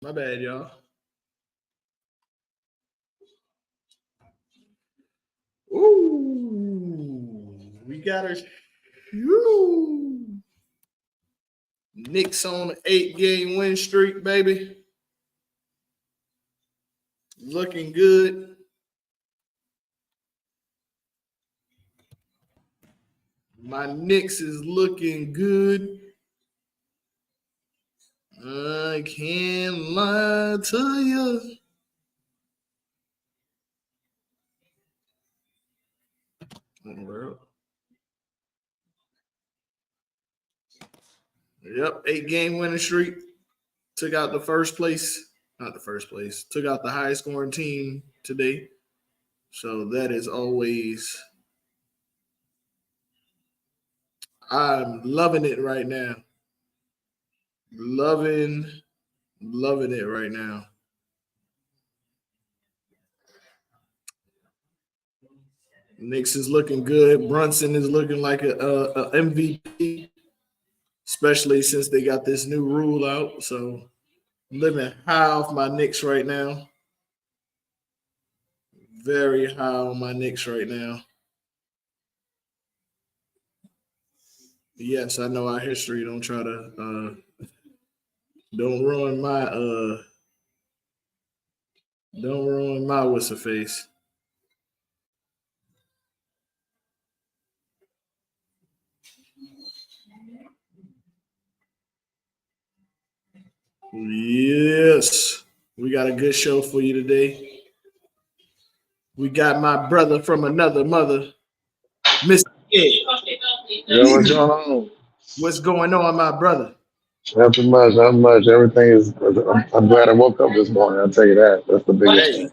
My bad, y'all. Ooh, we got our Woo. Knicks on an 8-game win streak, baby. Looking good. My Knicks is looking good. I can't lie to you. World. Yep, 8-game winning streak. Took out the first place. Not the first place. Took out the highest scoring team today. So that is always. I'm loving it right now. Loving, loving it right now. Knicks is looking good. Brunson is looking like a MVP, especially since they got this new rule out. So living high off my Knicks right now. Very high on my Knicks right now. Yes, I know our history. Don't ruin my don't ruin my what's a face. Yes, we got a good show for you today. We got my brother from another mother, Mr. Ed. Yeah, what's going on? What's going on, my brother? Nothing much, not much. Everything is. I'm glad I woke up this morning. I'll tell you that. That's the biggest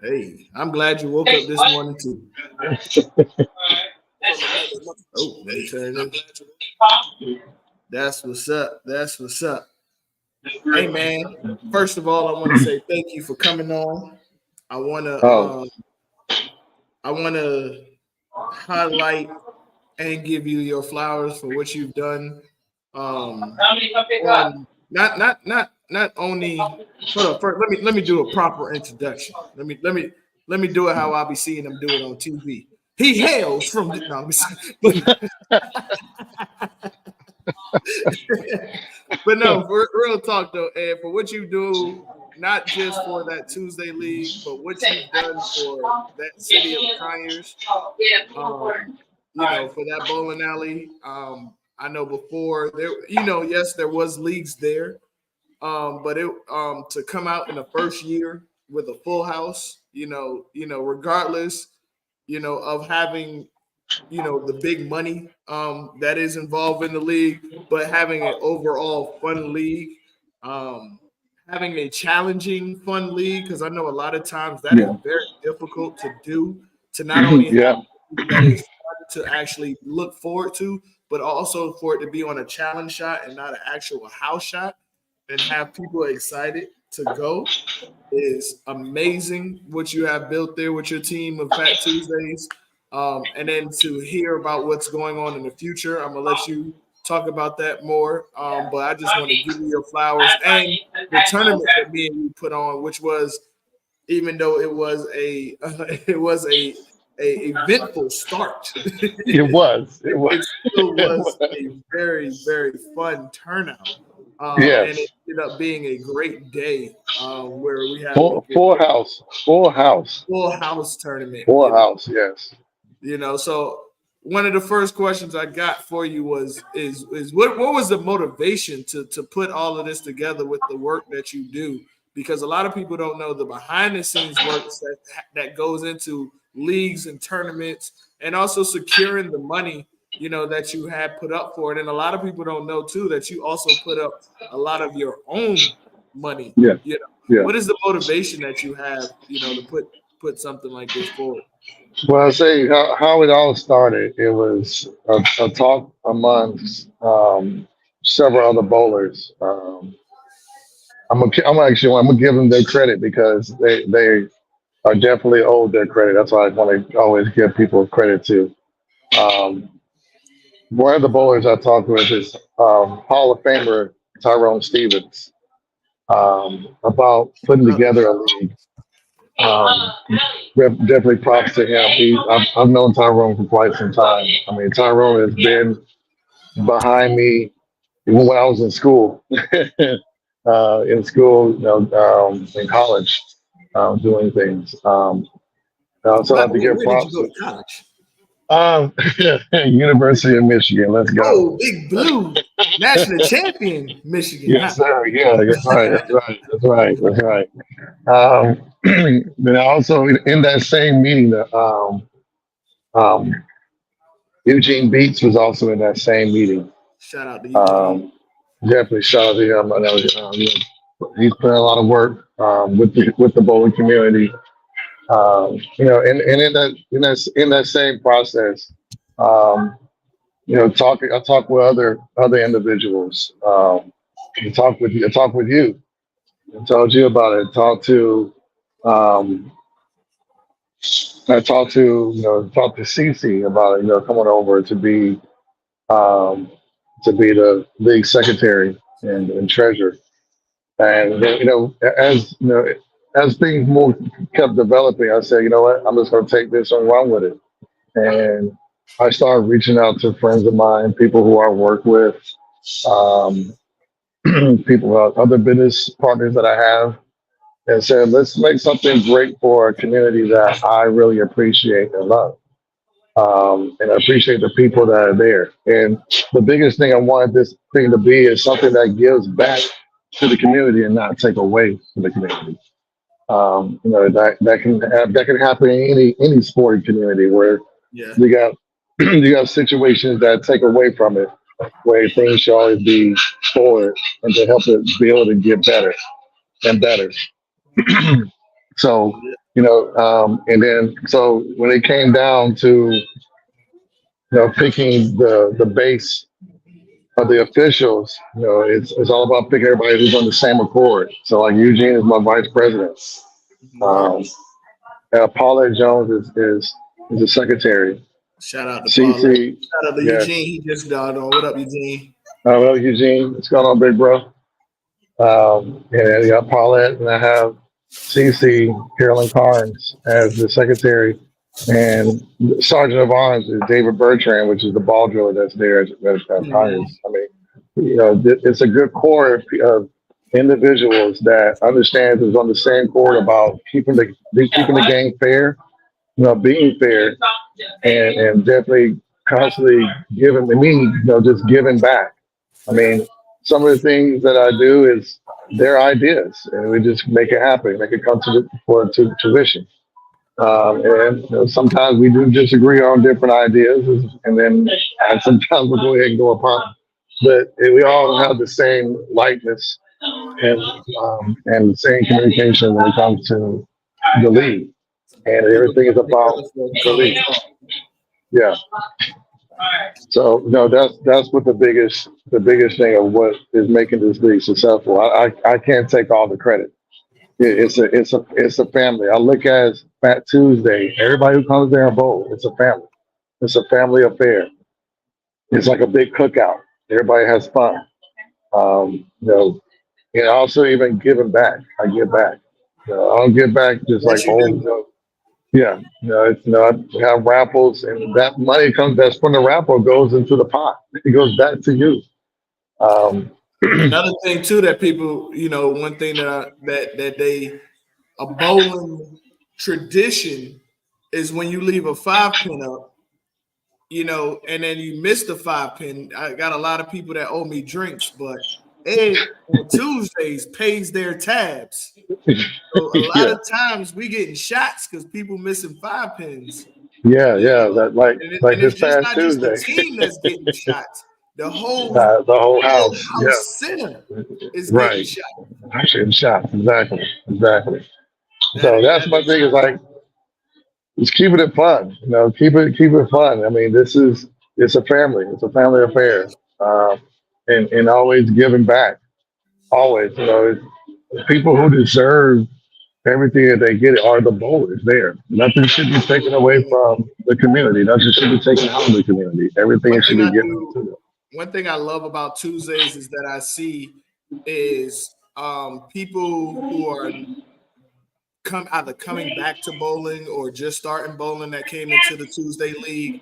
Hey, hey, I'm glad you woke up this morning too. thing. Oh, let me turn this. That's what's up. That's what's up. Hey, man. First of all, I want to say thank you for coming on. I want to Oh, I want to highlight and give you your flowers for what you've done. On not only hold on first. Let me do a proper introduction. Let me do it how I'll be seeing them do it on TV. He hails from no, but but no, for real talk though, Ed, for what you do, not just for that Tuesday league, but what you've done for that city of Conyers, um, for that bowling alley. I know before there, yes, there was leagues there, but it to come out in the first year with a full house, regardless, of having the big money that is involved in the league, but having an overall fun league, um, having a challenging fun league because I know a lot of times that is yeah, very difficult to do. To not only have yeah, a league that is fun to actually look forward to, but also for it to be on a challenge shot and not an actual house shot, and have people excited to go is amazing what you have built there with your team of Fat Tuesdays. And then to hear about what's going on in the future, I'm gonna let you talk about that more. But I just want to give you your flowers and the tournament that me and you put on, which was even though it was a it was a eventful start, it was, it was, it still it was was. a very very fun turnout. And it Yes, ended up being a great day where we had full, like a full house, full house, full house tournament. full house. Yes. So one of the first questions I got for you is what was the motivation to put all of this together with the work that you do? Because a lot of people don't know the behind the scenes work that goes into leagues and tournaments and also securing the money that you had put up for it. And a lot of people don't know too that you also put up a lot of your own money. Yeah. Yeah. What is the motivation that you have to put something like this forward? Well, I say how it all started. It was a talk amongst several other bowlers. I'm gonna give them their credit because they are definitely owed their credit. That's why I want to always give people credit to. Um, One of the bowlers I talked with is Hall of Famer Tyrone Stevens. about putting together a league. Um, Definitely props to him. I've known Tyrone for quite some time. I mean, Tyrone has been behind me even when I was in school, in college, doing things. I also have to give Where did you props go to to college? um, University of Michigan. Let's go. Oh, Big Blue, national champion, Michigan. Huh? Yes, sir. Yeah, that's right. That's right. That's right. That's right. Then also in that same meeting, um, Eugene Beats was also in that same meeting. Shout out to Eugene. Um, Definitely shout out to him. I know, he's put in a lot of work with the bowling community. And in that same process, um, I talk with other individuals. I talk with you. I told you about it. Um, talk to Cece about it. Coming over um, to be the league secretary and treasurer. And then, as things kept developing, I said, you know what, I'm just going to take this and run with it. And I started reaching out to friends of mine, people who I work with, um, people, other business partners that I have, and said, let's make something great for a community that I really appreciate and love. And I appreciate the people that are there. And the biggest thing I wanted this thing to be is something that gives back to the community and not take away from the community. That can happen in any sporting community where Yeah. you got you got situations that take away from it, where things should always be forward and to help it be able to get better and better. So, so when it came down to picking the base of the officials, it's all about picking everybody who's on the same accord. So like Eugene is my vice president. Um, Paulette Jones is the secretary. Shout out to Paul. CC, Shout out to yes. Eugene. He just got on. What up, Eugene? Well, Eugene, what's going on, big bro? And then you got Paulette, and I have CC, Carolyn Carnes, as the secretary. And Sergeant of Arms is David Bertrand, which is the ball driller that's there at Congress. I mean, it's a good core of individuals that understands is on the same court about keeping the game fair, being fair, and definitely constantly giving me, just giving back. I mean, some of the things that I do is their ideas, and we just make it happen, make it come to fruition. And sometimes we do disagree on different ideas, and sometimes we'll go ahead and go upon. But we all have the same likeness and the same communication when it comes to the league, and everything is about the league. Yeah. So no, that's what the biggest thing of what is making this league successful. I can't take all the credit. It's a family. I look at Fat Tuesday. Everybody who comes there and vote, it's a family. It's a family affair. It's like a big cookout. Everybody has fun. And also even giving back. I give back. I don't give back just like yeah. I have raffles, and that money that's from the raffle goes into the pot. It goes back to you. Another thing too that people, one thing that they a bowling tradition is when you leave a 5-pin up, and then you miss the 5-pin. I got a lot of people that owe me drinks, but Ed on Tuesdays pays their tabs. So a lot of times we getting shots because people missing 5-pins. Yeah, that like this past Tuesday. Just the team that's getting shots. The whole house center is right. Getting shot. Actually, shots. Exactly. So that's my thing is like, just keeping it fun. Keep it fun. I mean, it's a family. It's a family affair, and always giving back. Always, it's people who deserve everything that they get are the bowlers there. Nothing should be taken away from the community. Nothing should be taken out of the community. Everything should be given to them. One thing I love about Tuesdays is that I see is people who are either coming back to bowling or just starting bowling that came into the Tuesday League.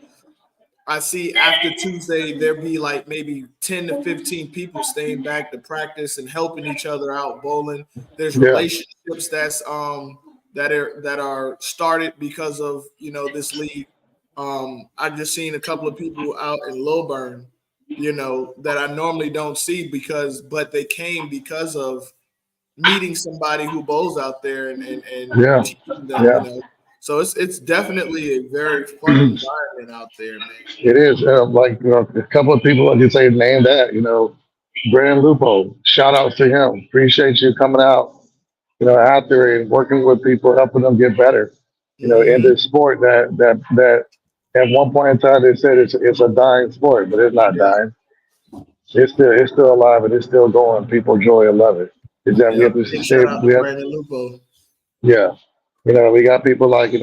I see after Tuesday there be like maybe 10 to 15 people staying back to practice and helping each other out bowling. There's Yeah. relationships that are started because of this league. I've just seen a couple of people out in Lilburn, that I normally don't see but they came because of meeting somebody who bowls out there and Yeah. teaching them, Yeah. So it's definitely a very fun environment out there, man. It is. A couple of people, like you say, name that, Brandon Lupo, shout outs to him. Appreciate you coming out, out there and working with people, helping them get better, in this sport that at one point in time they said it's a dying sport, but it's not dying. It's still alive and it's still going. People enjoy and love it. It's that we Yeah, have to big stay, shout out we to have, Brandon Lupo. yeah. We got people like,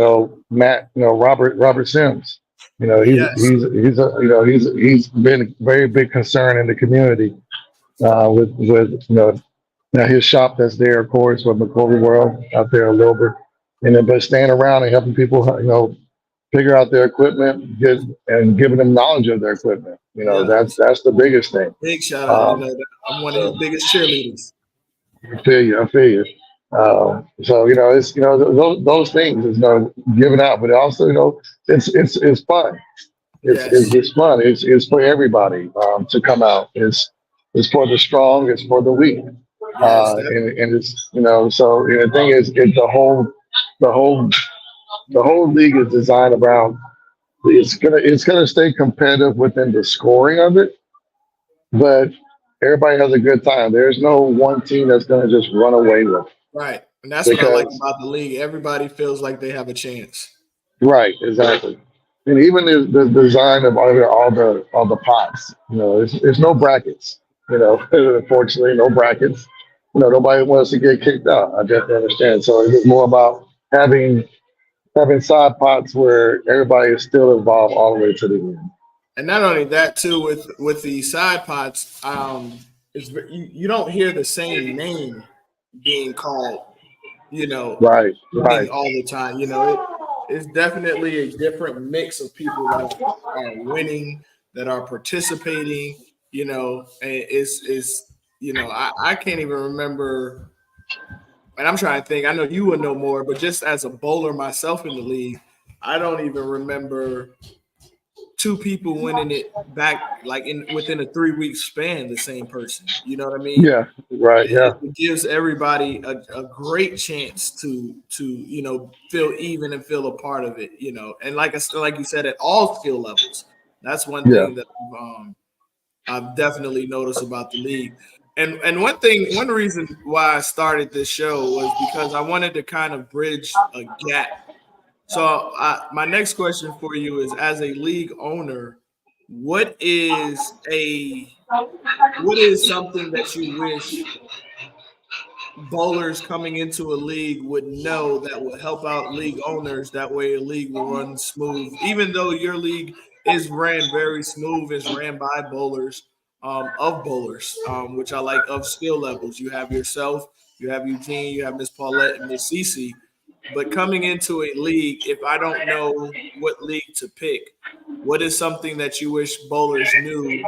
Matt, Robert Sims. Yes. He's been a very big concern in the community with now his shop that's there, of course, with McCorvey World out there in Wilbur. And then but staying around and helping people, figure out their equipment, and giving them knowledge of their equipment. Yeah. That's the biggest thing. Big shout out. I'm one of his biggest cheerleaders. I feel you. So it's those things is giving out, but also it's fun. It's fun. It's for everybody to come out. It's for the strong. It's for the weak. And it's so the thing is, the whole league is designed around. It's gonna stay competitive within the scoring of it, but everybody has a good time. There's no one team that's gonna just run away with it. Right. And that's what I like about the league. Everybody feels like they have a chance. Right, exactly. And even the design of all the pots, there's no brackets. Unfortunately, no brackets. Nobody wants to get kicked out. I definitely understand. So it's more about having side pots where everybody is still involved all the way to the end. And not only that, too, with the side pots, you don't hear the same name being called, Right. all the time. It's definitely a different mix of people that are winning, that are participating. And I can't even remember. And I'm trying to think. I know you would know more, but just as a bowler myself in the league, I don't even remember two people winning it back within a 3-week span, the same person. You know what I mean? Yeah, right. Yeah. It gives everybody a great chance to feel even and feel a part of it, And like you said, at all skill levels. That's one thing that I've definitely noticed about the league. And one reason why I started this show was because I wanted to kind of bridge a gap. So my next question for you is, as a league owner, what is something that you wish bowlers coming into a league would know that will help out league owners? That way a league will run smooth. Even though your league is ran very smooth, is ran by bowlers, of bowlers, which I like, of skill levels. You have yourself, you have Eugene, you have Miss Paulette and Miss Cece. But coming into a league, if I don't know what league to pick, what is something that you wish bowlers knew,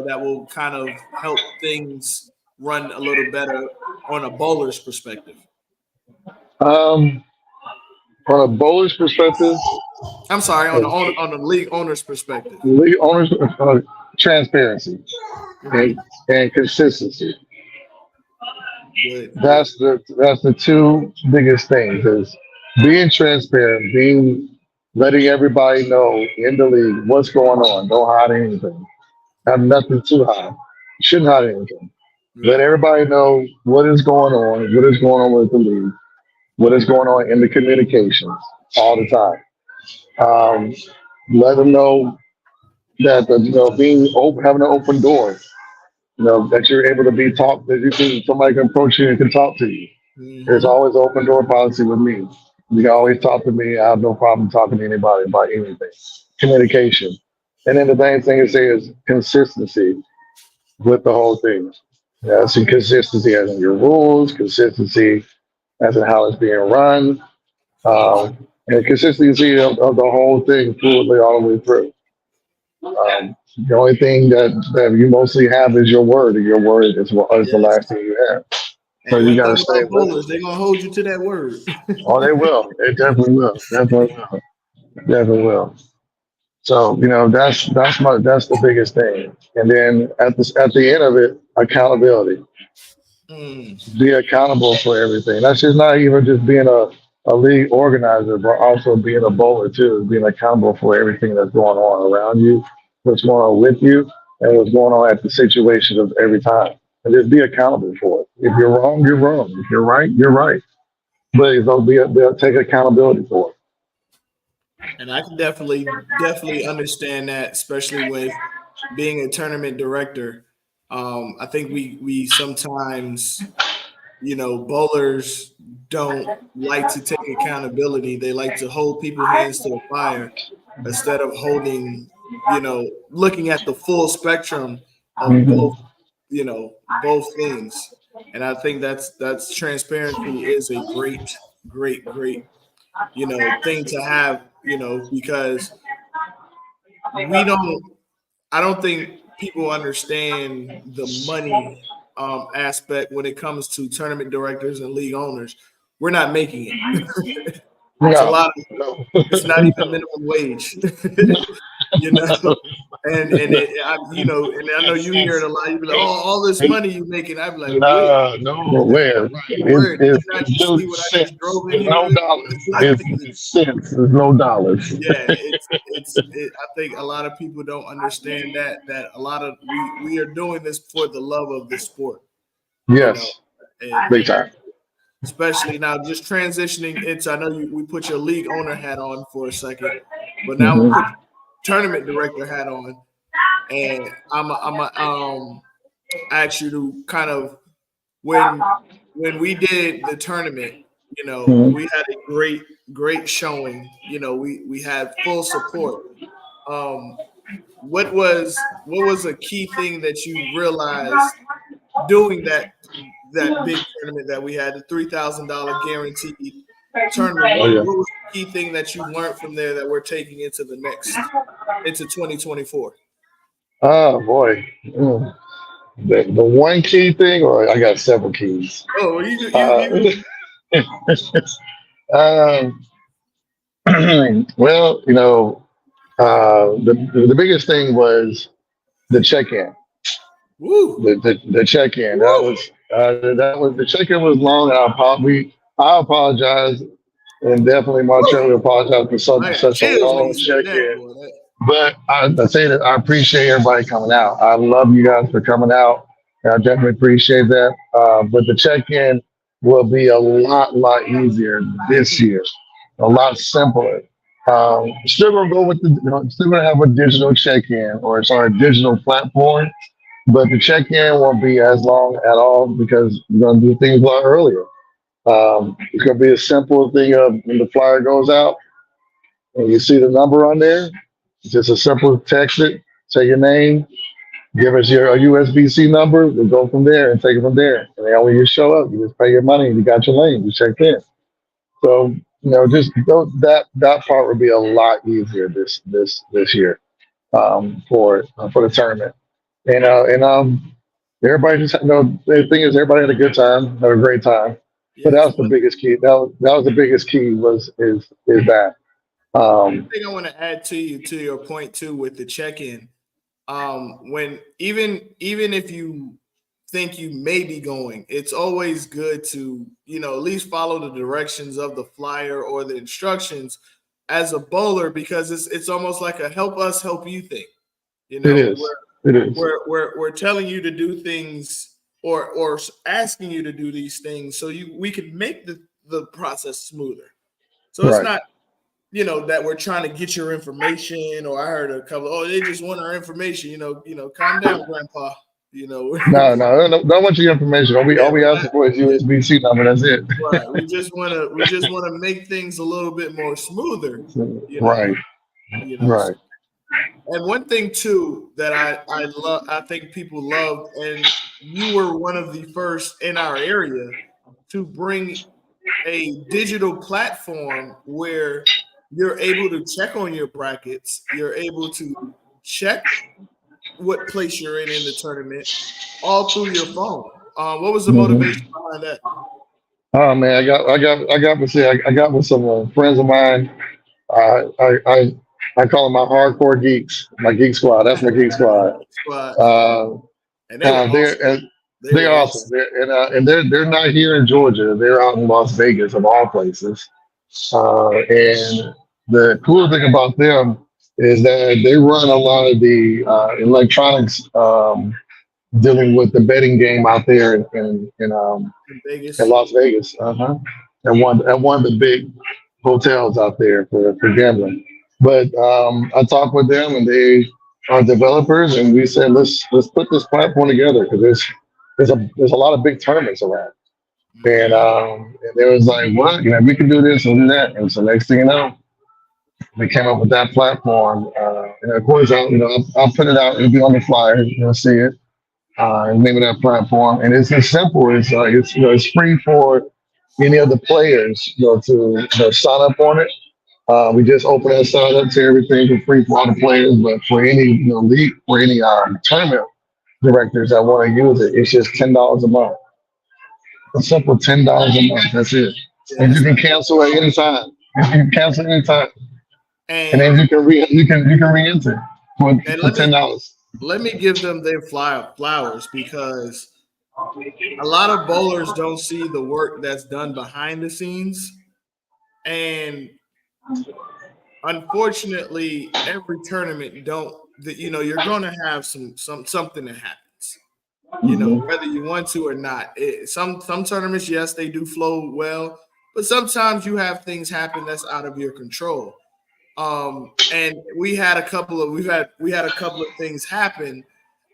that will kind of help things run a little better on a bowler's perspective? On a bowler's perspective, I'm sorry, on the league owner's perspective. League owners, transparency and consistency. Good. That's the two biggest things: is being transparent, letting everybody know in the league what's going on. Don't hide anything. Have nothing to hide. Shouldn't hide anything. Let everybody know what is going on with the league, what is going on in the communications all the time. Let them know that being open, having an open door. That you're able to be talked, that somebody can approach you and can talk to you. Mm-hmm. There's always open door policy with me. You can always talk to me. I have no problem talking to anybody about anything. Communication. And then the main thing is consistency with the whole thing. Some consistency as in your rules, consistency as in how it's being run, and consistency of the whole thing fluidly all the way through. The only thing that you mostly have is your word, and your word is the Yes. last thing you have. So And you one got to thing stay about with it. bowlers, they're gonna hold you to that word. Oh, they will. They definitely will. Definitely will. Definitely will. So that's the biggest thing. And then at the end of it, accountability. Mm. Be accountable for everything. That's just not even just being a league organizer, but also being a bowler too. Being accountable for everything that's going on around you, what's going on with you, and what's going on at the situation of every time. And just be accountable for it. If you're wrong, you're wrong. If you're right, you're right. But they'll take accountability for it. And I can definitely understand that, especially with being a tournament director. I think we sometimes, bowlers don't like to take accountability. They like to hold people's hands to the fire instead of holding, looking at the full spectrum of both, Hmm. both things. And I think that's transparency is a great, thing to have, because we don't I don't think people understand the money aspect when it comes to tournament directors and league owners. We're not making it. It's a No, lot. no, It's not even minimum wage. you know, and I know you hear it a lot. You be like, "Oh, all this money you making." I be like, "Where? no, no. Where? Right. Where? Did you not It's just see literally what I just cents. drove in There's here no with?" dollars. Like, It's cents. There's no dollars. yeah, I think a lot of people don't understand that a lot of we are doing this for the love of the sport, you know, Yes, big and time. especially now just transitioning into. I know we put your league owner hat on for a second, but now we Hmm. put tournament director hat on, and I'm ask you to kind of when we did the tournament, we Hmm. had a great showing. We had full support. Um, what was a key thing that you realized doing that big tournament that we had, the $3,000 guaranteed tournament? Oh What yeah. was the key thing that you learned from there that we're taking into 2024? Oh boy. Mm. The one key thing, or I got several keys. Oh, you Uh, um, well, the biggest thing was the check-in. woo The check-in. That woo. was the check-in was long. And I apologize, and definitely Montreal apologize for I got such a chills when you long said that, check-in. boy. But I say that I appreciate everybody coming out. I love you guys for coming out. And I definitely appreciate that. But the check-in will be a lot easier this year, a lot simpler. Still gonna go with still gonna have a digital check-in or sorry, digital platform, but the check-in won't be as long at all because we're gonna do things a lot earlier. It's gonna be a simple thing of when the flyer goes out and you see the number on there, just a simple text it, say your name, give us your USBC number, we'll go from there and take it from there. And then when you show up, you just pay your money and you got your lane, you checked in. So, just that part would be a lot easier this year for the tournament. And everybody just the thing is everybody had a good time, had a great time. But that Yes. was the biggest key. That was the biggest key is that. One Um, thing I want to add to your point too with the check-in. When even if you think you may be going, it's always good to, at least follow the directions of the flyer or the instructions as a bowler, because it's almost like a help us help you thing. You it know, is. It is. we're telling you to do things, or asking you to do these things so we can make the process smoother. So it's Right. not, that we're trying to get your information, or I heard a couple, oh, they just want our information, calm down, grandpa. No, no, no, don't want your information. All Yeah, we we're not. asking for is Yeah, USB-C number. That's it. right. We just wanna make things a little bit more smoother, you know, Right. so. Right. And one thing too that I love, I think people love, and you were one of the first in our area to bring a digital platform where you're able to check on your brackets, you're able to check what place you're in the tournament, all through your phone. What was the motivation behind that? Oh man, I got with some friends of mine. I call them my hardcore geeks, my geek squad. That's my geek squad. And they were They're awesome. they're awesome. They're not here in Georgia. They're out in Las Vegas, of all places. And the cool thing about them is that they run a lot of the electronics dealing with the betting game out there In Vegas. in Las Vegas. At one of the big hotels out there for gambling. But I talked with them, and they are developers, and we said let's put this platform together because there's a lot of big tournaments around. And they was like, what? You know, we can do this and do that. And so next thing you know, we came up with that platform. And of course, I'll put it out. It'll be on the flyer. You'll see it. The name of that platform, and it's as simple as it's free for any of the players to sign up on it. We just open that sign up to everything for free for all the players, but for any league, for any tournament directors that want to use it, it's just $10 a month. A simple $10 a month. That's it. And you can cancel at any time. You can cancel anytime, and then you can re-enter for $10. Let me give them their flowers because a lot of bowlers don't see the work that's done behind the scenes, and unfortunately, every tournament you're going to have something that happens. Whether you want to or not. Some tournaments, yes, they do flow well, but sometimes you have things happen that's out of your control. And we had a couple of things happen,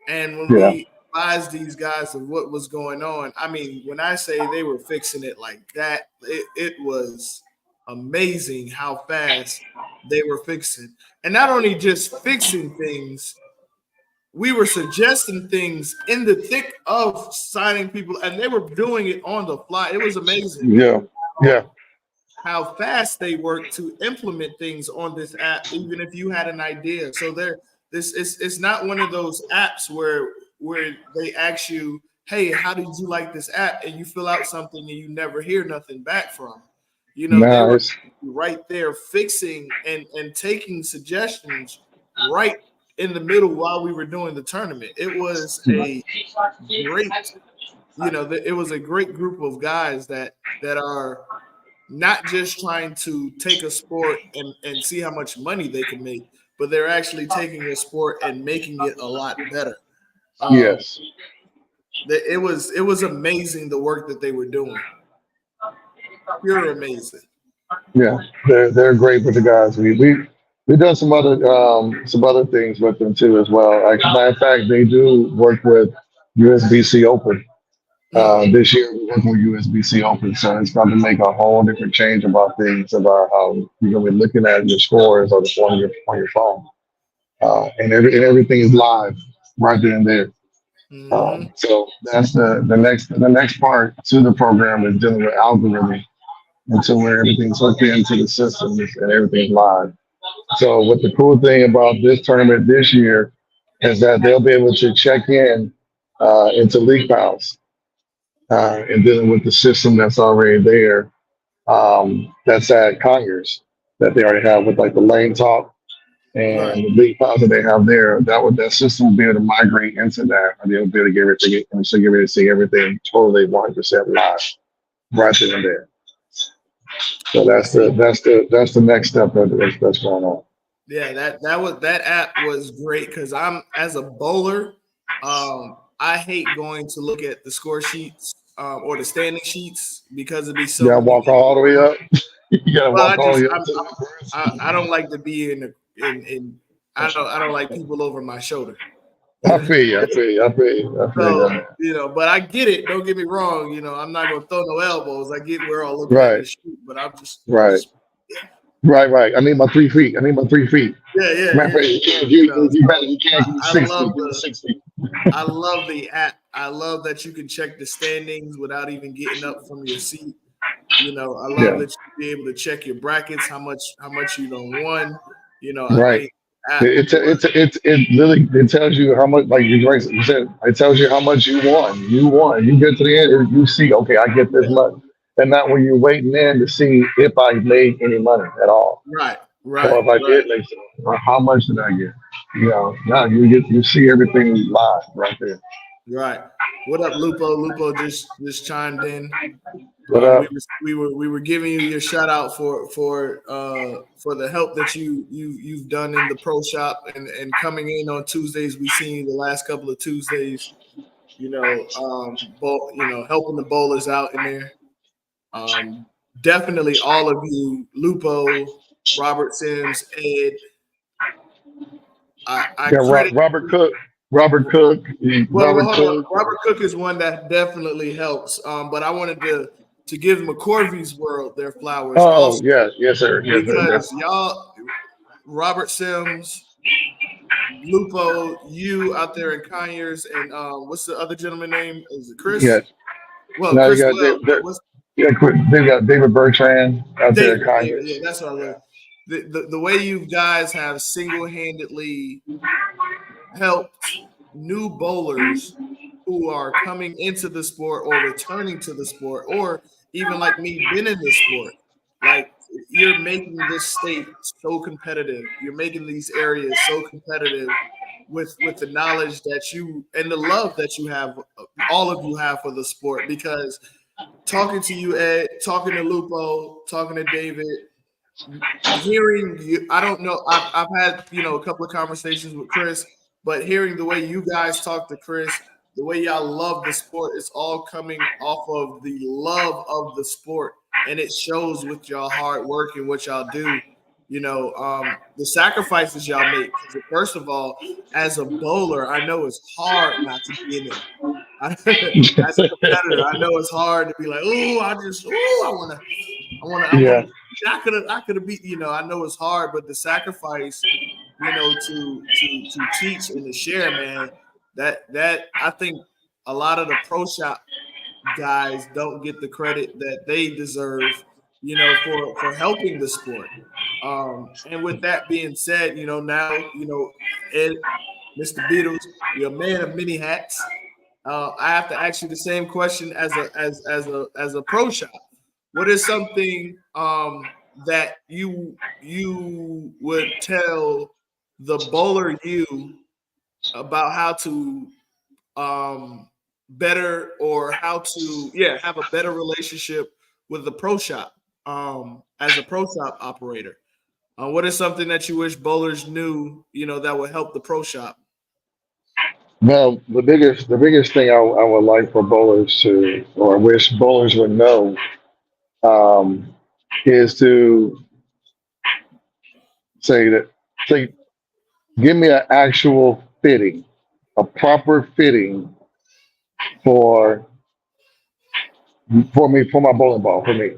and when we advised these guys of what was going on, I mean, when I say they were fixing it like that, it was amazing how fast they were fixing. And not only just fixing things, we were suggesting things in the thick of signing people, and they were doing it on the fly. It was amazing. Yeah. How fast they work to implement things on this app, even if you had an idea. So it's not one of those apps where they ask you, hey, how did you like this app? And you fill out something and you never hear nothing back from. They were right there fixing and taking suggestions right in the middle while we were doing the tournament. It was a great group of guys that are not just trying to take a sport and see how much money they can make, but they're actually taking a sport and making it a lot better. Yes. It was amazing the work that they were doing. Pure amazing. Yeah, they're great with the guys. We've done some other things with them too as well. Like, matter of fact, they do work with USBC Open. This year we're working with USBC Open, so it's going to make a whole different change about things, about how you're going to be looking at your scores on your phone, and everything is live right then and there. So that's the next part to the program is dealing with algorithms until where everything's hooked into the system and everything's live. So what the cool thing about this tournament this year is that they'll be able to check in into League Pals. And dealing with the system that's already there, that's at Conyers, that they already have with like the Lane Talk and the League Pals that they have there. That system will be able to migrate into that, and they'll be able to get everything, and so get ready to see everything totally 100% live right then and there. So that's the next step that's going on. Yeah, that app was great because I'm, as a bowler, I hate going to look at the score sheets or the standing sheets because it'd be so. Yeah, walk all the way up. You gotta walk all the way up. I don't like to be in. I don't like people over my shoulder. I feel you. So, but I get it. Don't get me wrong. I'm not gonna throw no elbows. I get we're all looking at the shoot, but I'm just Right. I need my 3 feet. Yeah. You can't give 60. I love the app. I love that you can check the standings without even getting up from your seat. You know, I love that you be able to check your brackets, how much you don't won. You know, I Right. think app It literally it tells you how much, like you said, it tells you how much you won. You won. You get to the end, you see, okay, I get this yeah, much, and not when you're waiting in to see if I made any money at all, right, or right, if I right, did make some, or how much did I get? You know, now you see everything live right there. right. What up, Lupo? Lupo just chimed in. But We were giving you your shout out for the help that you've done in the pro shop and coming in on Tuesdays. We've seen you the last couple of Tuesdays. You know, helping the bowlers out in there. Definitely all of you, Lupo, Robert Sims, Ed. I yeah, credit. Robert Cook, Well, Robert hold on. Cook. Robert Cook is one that definitely helps. But I wanted to give McCorvey's World their flowers Oh also yeah, yes sir, yes sir. because y'all, Robert Sims, Lupo, you out there in Conyers, and what's the other gentleman name? Is it Chris? Yes. Well, Now you Chris got Well, but what's they got David Bertrand out there in David, yeah, Conyers. that's what I love. The way you guys have single-handedly helped new bowlers who are coming into the sport or returning to the sport, or even like me, been in the sport. Like you're making this state so competitive. You're making these areas so competitive with the knowledge that you and the love that you have, all of you have for the sport. Because talking to you, Ed, talking to Lupo, talking to David, hearing you, I don't know. I've had a couple of conversations with Chris, but hearing the way you guys talk to Chris, the way y'all love the sport, it's all coming off of the love of the sport, and it shows with y'all hard work and what y'all do. The sacrifices y'all make. First of all, as a bowler, I know it's hard not to be in it. As a competitor, I know it's hard to be like, I Yeah. want to. I could have beat. I know it's hard, but the sacrifice, to teach and to share, man. That I think a lot of the pro shop guys don't get the credit that they deserve, for helping the sport. And with that being said, now, Ed, Mr. Beatles, you're a man of many hats. I have to ask you the same question as a pro shop. What is something that you would tell the bowler you about how to better, or how to have a better relationship with the pro shop as a pro shop operator? What is something that you wish bowlers knew, that would help the pro shop? Well, the biggest thing I would like for bowlers to, or I wish bowlers would know, um, is to say, give me an actual fitting, a proper fitting for for my bowling ball, for me.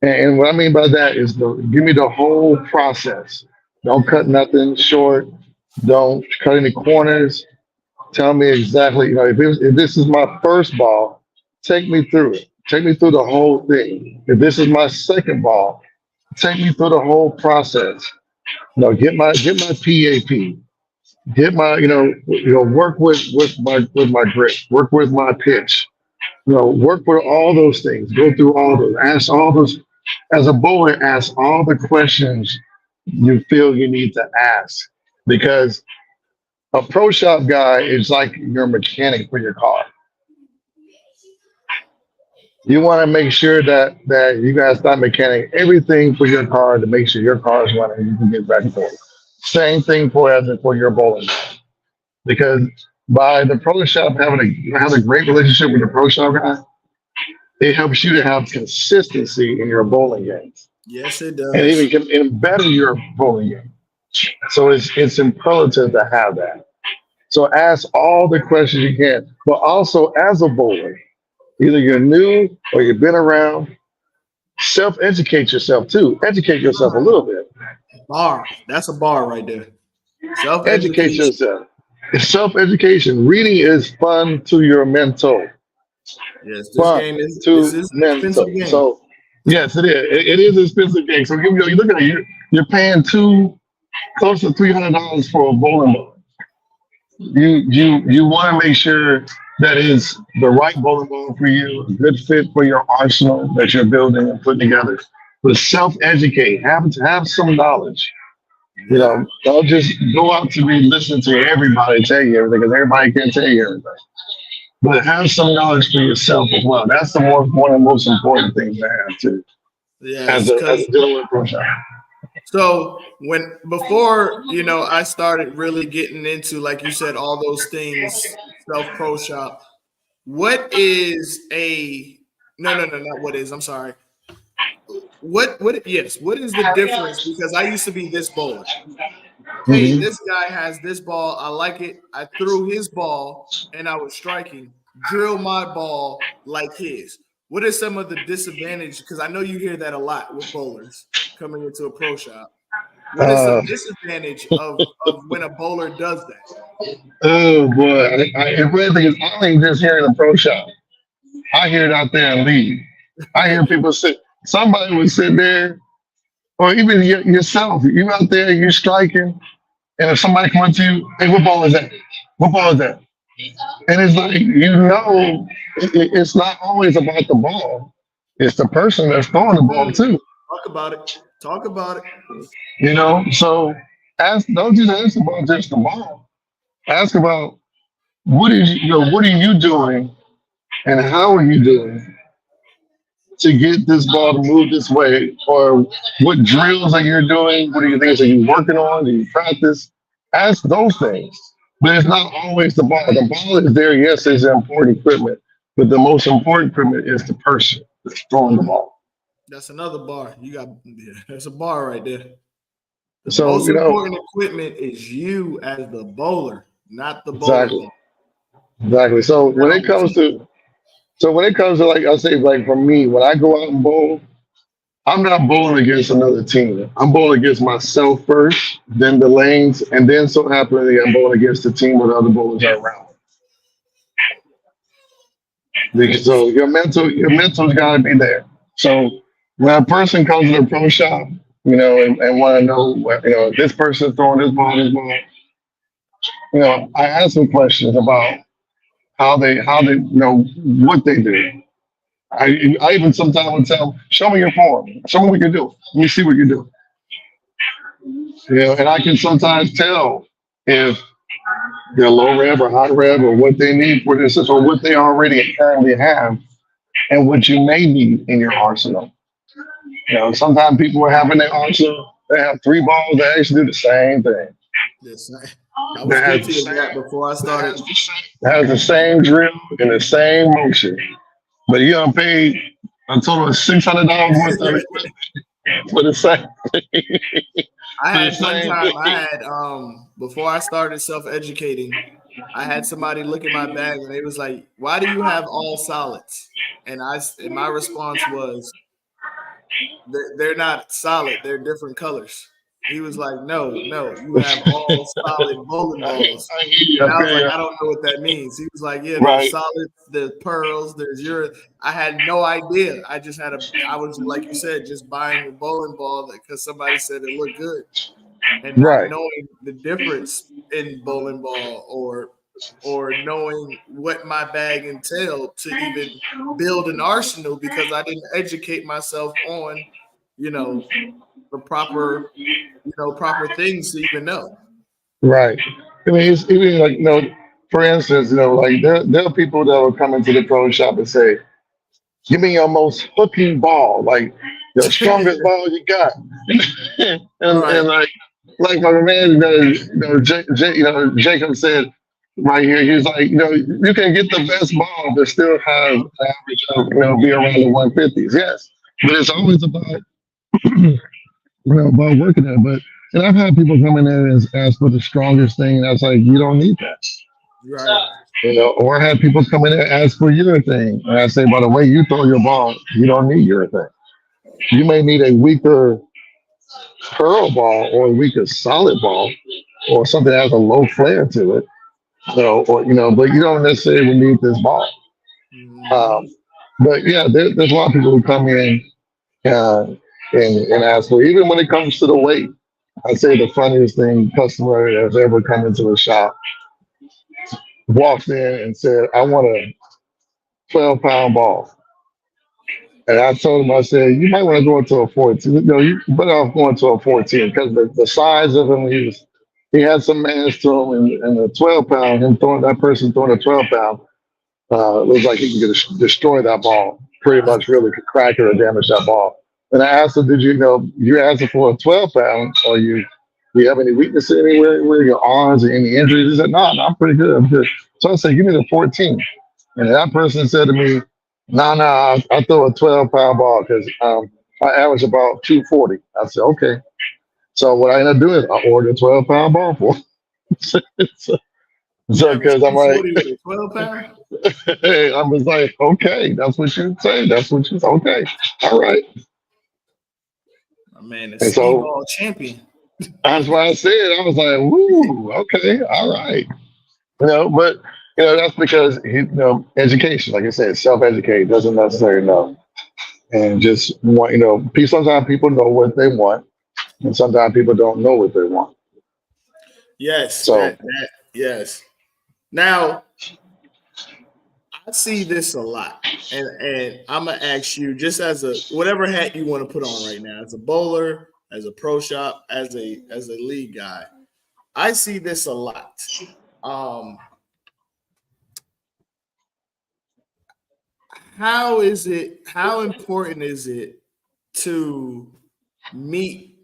And what I mean by that is give me the whole process. Don't cut nothing short. Don't cut any corners. Tell me exactly, if this is my first ball, take me through it. Take me through the whole thing. If this is my second ball, take me through the whole process. Get my PAP. Get my, work with my grip, work with my pitch. Work with all those things. Go through all those. Ask all those. As a bowler, ask all the questions you feel you need to ask, because a pro shop guy is like your mechanic for your car. You want to make sure that you guys start mechanic everything for your car to make sure your car is running and you can get back and forth. Same thing for your bowling, because by the pro shop having a great relationship with the pro shop guy, it helps you to have consistency in your bowling game, Yes, it and does. even can better your bowling game. So it's imperative to have that. So ask all the questions you can, but also as a bowler, either you're new or you've been around, self-educate yourself too. Educate yourself a little bit. Bar. That's a bar right there. Educate Self-education. yourself. It's self-education. Reading is fun to your mental. Yes, this Fun game is to this is an mental. expensive game. So yes, it is. It is an expensive game. So you look at it, you're paying close to $300 for a bowling ball. You want to make sure that it's the right bowling ball for you, a good fit for your arsenal that you're building and putting together. But self-educate, have some knowledge. Yep. Don't just go out to be listening to everybody tell you everything because everybody can't tell you everything. But have some knowledge for yourself as well. That's one of the most important things to have too, Yes, as because a gentleman pro shop. so before I started really getting into, like you said, all those things, self pro shop. What is a no, not what is, I'm sorry. What is the difference? Because I used to be this bowler. Hey, Mhm. this guy has this ball. I like it. I threw his ball and I was striking. Drill my ball like his. What are some of the disadvantages? Because I know you hear that a lot with bowlers coming into a pro shop. What is some Uh, disadvantage of when a bowler does that? oh boy, the funny thing is, I ain't just hearing the pro shop. I hear it out there in league. I hear people sit. Somebody would sit there, or even yourself. You out there, you striking, and if somebody comes to you, hey, what ball is that? What ball is that? And it's like it's not always about the ball. It's the person that's throwing the ball too. Talk about it. Talk about it. So don't just ask about just the ball. Ask about what are you doing and how are you doing to get this ball to move this way, or what drills are you doing? What are you things are you working on? Do you practice? Ask those things. But it's not always the ball. The ball is there, yes, it's important equipment, but the most important equipment is the person that's throwing the ball. That's another bar. That's a bar right there. The So, most important equipment is you as the bowler, not the bowling exactly. ball. Exactly. Now, When it comes to, like I say, like for me, when I go out and bowl, I'm not bowling against another team. I'm bowling against myself first, then the lanes, and then so happily I'm bowling against the team where the other bowlers are around. Because so your mental's gotta be there. So when a person comes to the pro shop, and want to know this person's throwing this ball, I ask them questions about how they what they do. I even sometimes would tell them, show me your form. Show me what you do. Let me see what you do. And I can sometimes tell if they're low rev or high rev or what they need for this or what they already currently have and what you may need in your arsenal. Sometimes people are having their arsenal, they have three balls that actually do the same thing. yes, I was That has the guilty of same, that before I that started. has the same, that has the same drill and the same motion. But you don't pay a total of $600 worth of equipment for the same I for the had one same time. I thing. had before I started self educating. I had somebody look at my bag and they was like, "Why do you have all solids?" And my response was, they're not solid. They're different colors." He was like, "No, you have all solid bowling balls." I hear you. And I I was feel like, you. "I don't know what that means." He was like, "Yeah, there's Right. solids, there's pearls, there's your." I had no idea. I was like you said, just buying a bowling ball because somebody said it looked good, and not Right. knowing the difference in bowling ball or knowing what my bag entailed to even build an arsenal because I didn't educate myself on, you know, the proper things to even know. Right. I mean, it's even like, for instance, like there are people that will come into the pro shop and say, give me your most hooking ball, like the strongest ball you got. and Right. like my man, Jacob said right here, he's like, you can get the best ball, but still have an average of, be around the 150s. Yes. But it's always about, about working at it. And I've had people come in there and ask for the strongest thing, and I was like, you don't need that. Right. Or I had people come in there and ask for your thing. And I say, by the way you throw your ball, you don't need your thing. You may need a weaker curl ball or a weaker solid ball or something that has a low flare to it. or but you don't necessarily need this ball. Mhm. Um, but yeah, there's a lot of people who come in uh, and ask for, even when it comes to the weight. I say the funniest thing customer that's ever come into a shop walked in and said, "I want a 12-pound ball." And I told him, I said, "You might want to go into a 14. No, you better off going to a 14 because the size of him, he had some mass to him, and a 12-pound, him throwing that person throwing a 12-pound, it was like he can destroy that ball, pretty much, really could crack it or damage that ball." And I asked him, "Did you're asking for a 12-pound? Or do you have any weaknesses anywhere, where your arms or any injuries?" He said, "No, no, I'm pretty good. I'm good." So I said, "Give me the 14." And that person said to me, "No, no, I throw a 12-pound ball because I average about 240." I said, "Okay." So what I ended up doing is I ordered a 12-pound ball for him. so You average because I'm like, 240 with a 12-pound? hey, I was like, "Okay, that's what you say. That's what you say. Okay, all right." My man, a And ski so ball champion. that's what I said. I was like, "Woo, okay, all right." But that's because education, like I said, self-educate doesn't necessarily know, and just want sometimes people know what they want, and sometimes people don't know what they want. Yes, So yes. Now, I see this a lot, and I'm gonna ask you, just as a whatever hat you want to put on right now, as a bowler, as a pro shop, as a league guy, I see this a lot. Um, how is it? How important is it to meet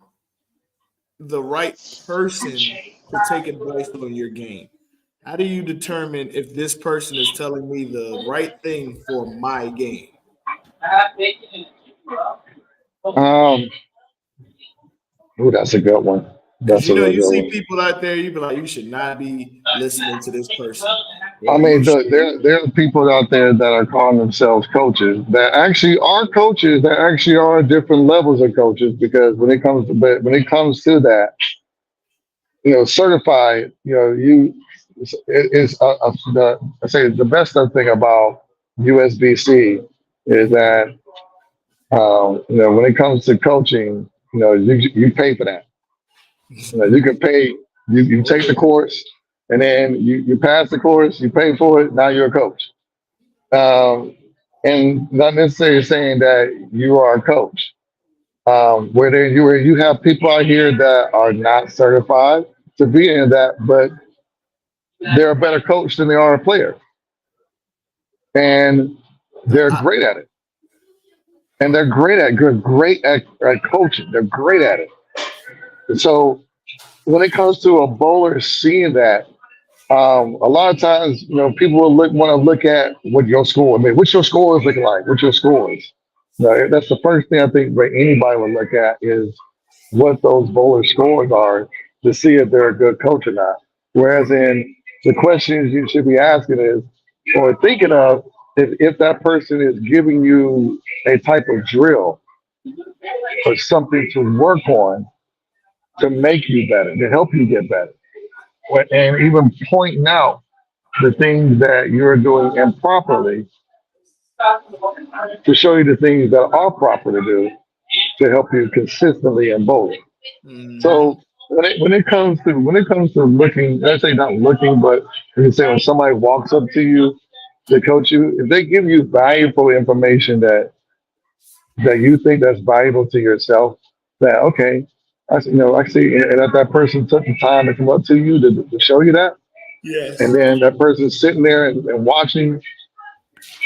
the right person to take advice on your game? How do you determine if this person is telling me the right thing for my game? um, ooh, that's a good one. Because That's a real you good see one. people out there, you be like, you should not be listening to this person, I or you mean, should. there are people out there that are calling themselves coaches that actually are coaches that actually are different levels of coaches, because when it comes to that, certified, is I say the best thing about USBC is that when it comes to coaching, you pay for that. You can pay, you Oh take the yeah, course, and then you pass the course, you pay for it, now you're a coach. Um, and not necessarily saying that you are a coach. Where you have people out here that are not certified to be in that, but they're a better coach than they are a player, and they're I, great at it. And they're great at coaching. They're great at it. So when it comes to a bowler seeing that, a lot of times, people will want to look at what your score. I mean, what's your score is looking like? What's your scores? That's the first thing I think that anybody would look at is what those bowler scores are to see if they're a good coach or not. Whereas in the questions you should be asking is, or thinking of, if that person is giving you a type of drill or something to work on to make you better, to help you get better, and even pointing out the things that you're doing improperly to show you the things that are proper to do to help you consistently in bowling. mhm. So when it comes to looking, let's say not looking, but you can say when somebody walks up to you to coach you, if they give you valuable information that you think that's valuable to yourself, that okay, I see, and that person took the time to come up to you to show you that, and Yes. then that person's sitting there and watching,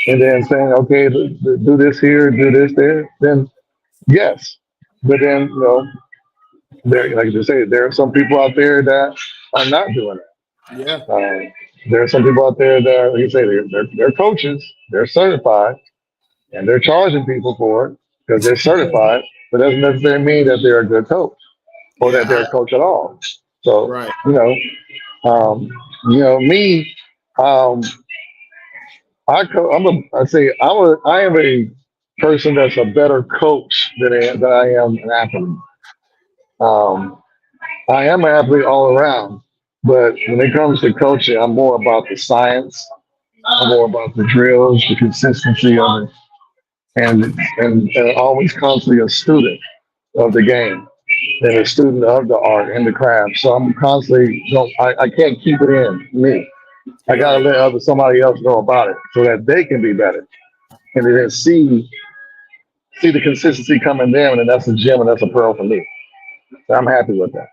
and then saying, okay, do this here, do this there, then yes, but then there, like you say, there are some people out there that are not doing it. Yeah. There are some people out there that, like you say, they're coaches, they're certified, and they're charging people for it because they're certified, but doesn't necessarily mean that they're a good coach or Yeah. that they're a coach at all. So, Right. um, me, um, I am a person that's a better coach than I am an athlete. Um, I am an athlete all around, But when it comes to coaching, I'm more about the science. I'm more about the drills, the consistency of it, and always constantly a student of the game and a student of the art and the craft. So I'm constantly, I can't keep it in me. I gotta Right. let somebody else know about it so that they can be better and then see the consistency come in them, and then that's a gem and that's a pearl for me. So I'm happy with that.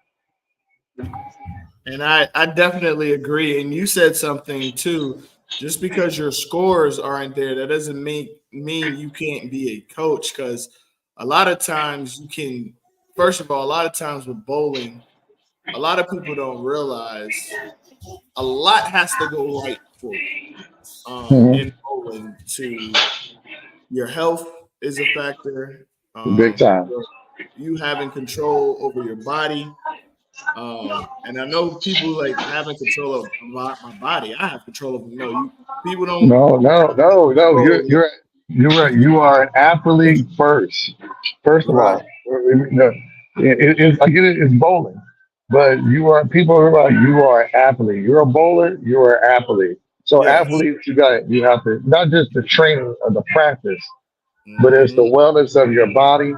And I definitely agree. And you said something too. Just because your scores aren't there, that doesn't mean you can't be a coach. Because a lot of times you can. First of all, a lot of times with bowling, a lot of people don't realize a lot has to go right for you. In Hmm. bowling, to your health is a factor. Big time. You having control over your body. And I know people like having control of my body. I have control of no. You people don't No, no, no, no. control. You're right. You are an athlete first. First of Right. all, I get it. It's bowling, but you are people are like you are an athlete. You're a bowler. You are an athlete. So Yes. athletes, you have to not just the training or the practice, but it's the Hmm. wellness of your body.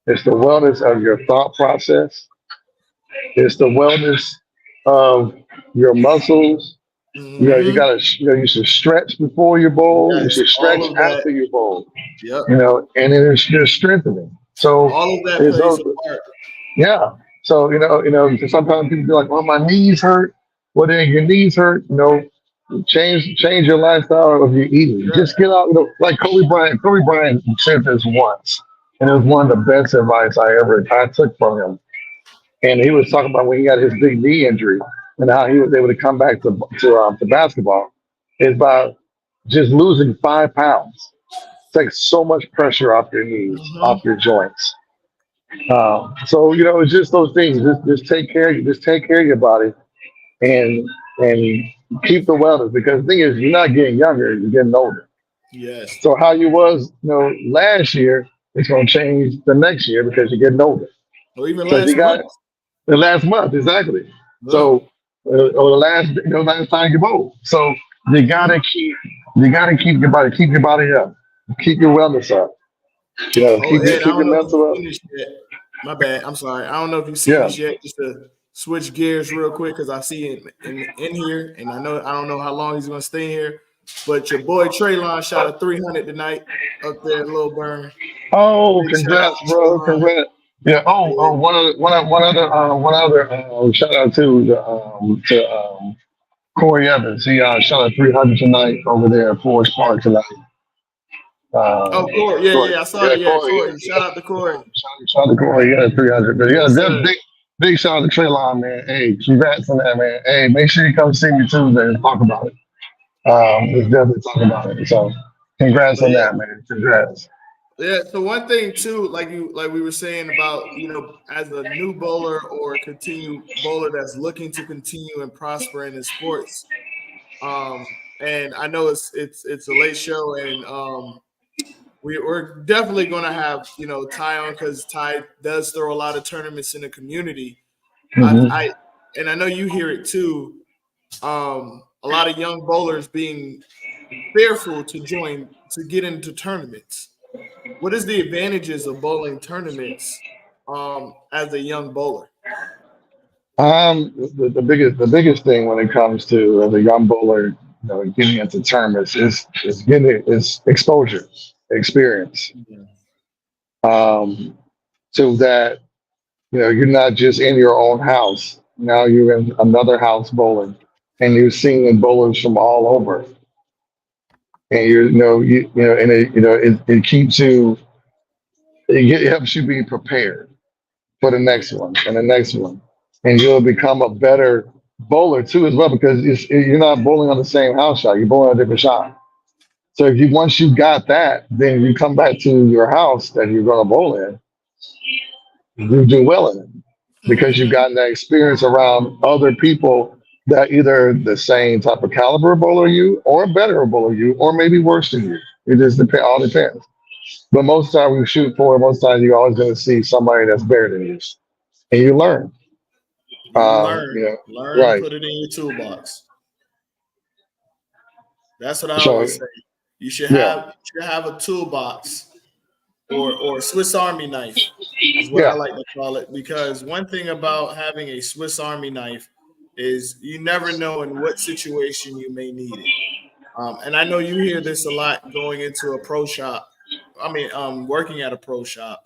It's the wellness of your thought process. It's the wellness of your muscles. You Hmm. gotta, you should stretch before you bowl. You Yes. should All stretch of that. after you bowl. Yep. And then it's just strengthening. So All of that it's plays those, a part. yeah. So sometimes people be like, "Well, my knees hurt." Well, then your knees hurt. Change your lifestyle of your eating. Right. Just get out. Like Kobe Bryant. Kobe Bryant said this once, and it was one of the best advice I took from him. And he was talking about when he got his big knee injury and how he was able to come back to basketball. It's about just losing 5 pounds. Takes so much pressure off your knees, Hmm. off your joints. So it's just those things. Just take care of your body and keep the wellness because the thing is, you're not getting younger, you're getting older. Yes. So how you was, last year, it's going to change the next year because you're getting older. Or even So if you last month. got the last month, exactly. Yeah. So or the last time you bowl. So you Hmm. gotta keep keep your body up, keep your wellness up. Oh, Ed, I Keep don't your know if you've mental up. seen this yet. My bad. I'm sorry. I don't know if you've seen Yeah. this yet. Just to switch gears real quick because I see it in here, and I don't know how long he's gonna stay here. But your boy Traylon shot a 300 tonight up there at Lil Burn. Oh, Big shout out congrats, to bro. Traylon. Congrats. Yeah. Yeah. One other shout out to Corey Evans. He shot a 300 tonight over there at Forest Park tonight. Oh, Corey. Yeah, Corey, yeah. I saw yeah, it. Yeah, Corey, Corey. Shout out to yeah. Corey. Shout out to Corey, yeah, 300. But yeah, Yes, that sir. big shout out to Traylon, man. Hey, congrats on that, man. Hey, make sure you come see me Tuesday and talk about it. Let's definitely talk about it. So, congrats But on yeah, that, man. Congrats. yeah. So one thing too, like we were saying about as a new bowler or a continue bowler that's looking to continue and prosper in his sports. And I know it's a late show, and we're definitely gonna have Ty on because Ty does throw a lot of tournaments in the community. Hmm. I and I know you hear it too. A lot of young bowlers being fearful to get into tournaments. What is the advantages of bowling tournaments as a young bowler? The biggest thing when it comes to as a young bowler, getting into tournaments is exposure, experience. Um, so that you're not just in your own house. Now you're in another house bowling, and you're seeing bowlers from all over. And and it keeps you. It helps you be prepared for the Yeah. next one and the next one, and you'll become a better bowler too as well because you're not bowling on the same house shot. You're bowling on a different shot. So if you once you got that, then you come back to your house that you're going to bowl in, you do well in it because you've Hmm. gotten that experience around other people that either the same type of caliber bowler you or better bowler you or maybe worse than you. It just all depends. But most of the time we shoot for, most of the time you're always going to see somebody that's better than you. And you learn. You learn, Yeah, and right. put it in your toolbox. That's what I So always say. You should yeah, have a toolbox or Swiss Army knife is what I yeah. like to call it, because one thing about having a Swiss Army knife is you never know in what situation you may need it. And I know you hear this a lot going into a pro shop. Working at a pro shop.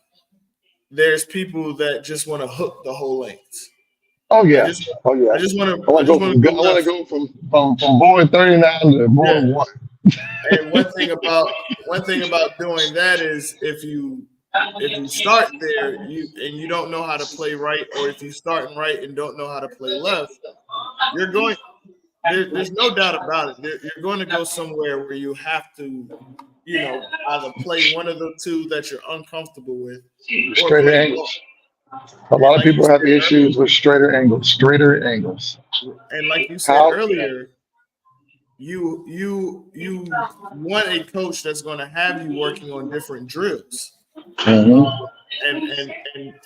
There's people that just want to hook the whole length. Oh I yeah, just oh yeah. I I just want to go want to left. go from board 39 to Yeah. board 1. And one thing about doing that is if you start there you don't know how to play right, or if you starting right and don't know how to play left, you're going there's no doubt about it. You're going to go somewhere where you have to, either play one of the two that you're uncomfortable with, or Straighter play both. angles. A And lot of like you people have said issues with straighter angles. Straighter angles. How? earlier, you want a coach that's going to have you working on different drills. Mhm. And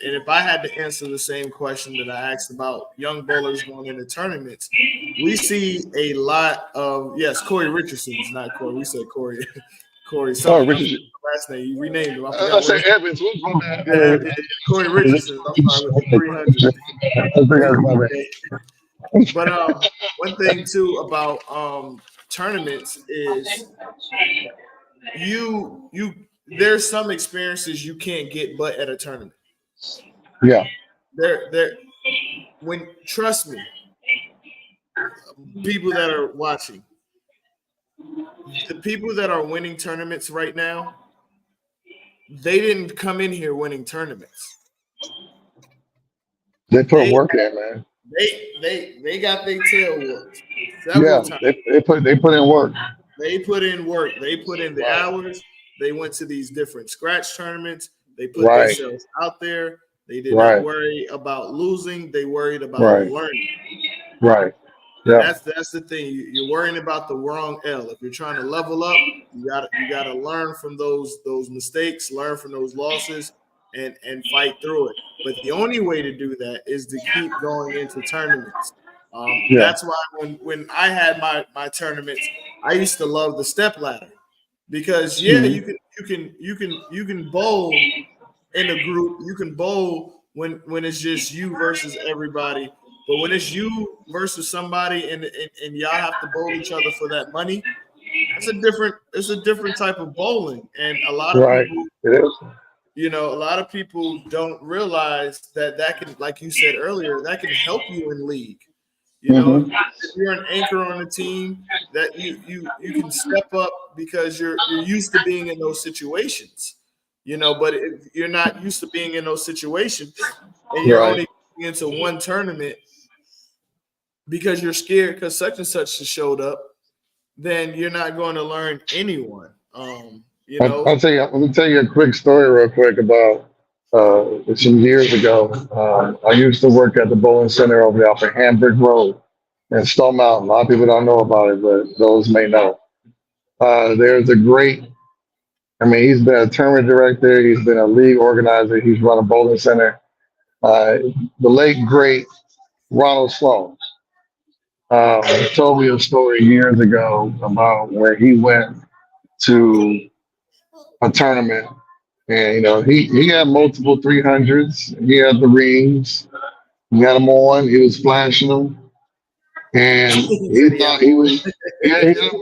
if I had to answer the same question that I asked about young bowlers going into tournaments, we see a lot of, yes, Corey Richardson is not Corey. We said Corey. Corey, Oh, something. I forgot Richard. the last name. You renamed him. I I forgot say what. Evans. What's my bad? Yeah, Corey Richardson. I'm sorry, with the 300. I think that's my bad. But one thing too about tournaments is you there's some experiences you can't get but at a tournament. Yeah. There when trust me, people that are watching, the people that are winning tournaments right now, they didn't come in here winning tournaments. They put They work in, man. they got their tail whooped several Yeah, times. they put in work. They put in work. They put in the Right. hours. They went to these different scratch tournaments. They put Right. themselves out there. They did not Right. worry about losing. They worried about Right. learning. Right. And Yeah. that's the thing. You're worrying about the wrong L. If you're trying to level up, you gotta learn from those mistakes, learn from those losses, and fight through it. But the only way to do that is to keep going into tournaments. Yeah. That's why when I had my tournaments, I used to love the step ladder, because Mhm. you can bowl in a group. You can bowl when it's just you versus everybody. But when it's you versus somebody and y'all have to bowl each other for that money, it's a different type of bowling. And a lot of Right. people, It is. a lot of people don't realize that can, like you said earlier, that can help you in league. Hmm. If you're an anchor on a team, that you can step up because you're used to being in those situations. But if you're not used to being in those situations and you're Right. only going into one tournament because you're scared because such and such has showed up, then you're not going to learn anyone. I'll tell you. Let me tell you a quick story, real quick, about some years ago. I used to work at the bowling center over there off of Hamburg Road in Stone Mountain. A lot of people don't know about it, but those may know. There's a great. I mean, he's been a tournament director. He's been a league organizer. He's run a bowling center. Uh, the late great Ronald Sloan told me a story years ago about where he went to a tournament, and he had multiple 300s. He had the rings. He had them on. He was flashing them, and he he said he had thought he was. Yeah, he had them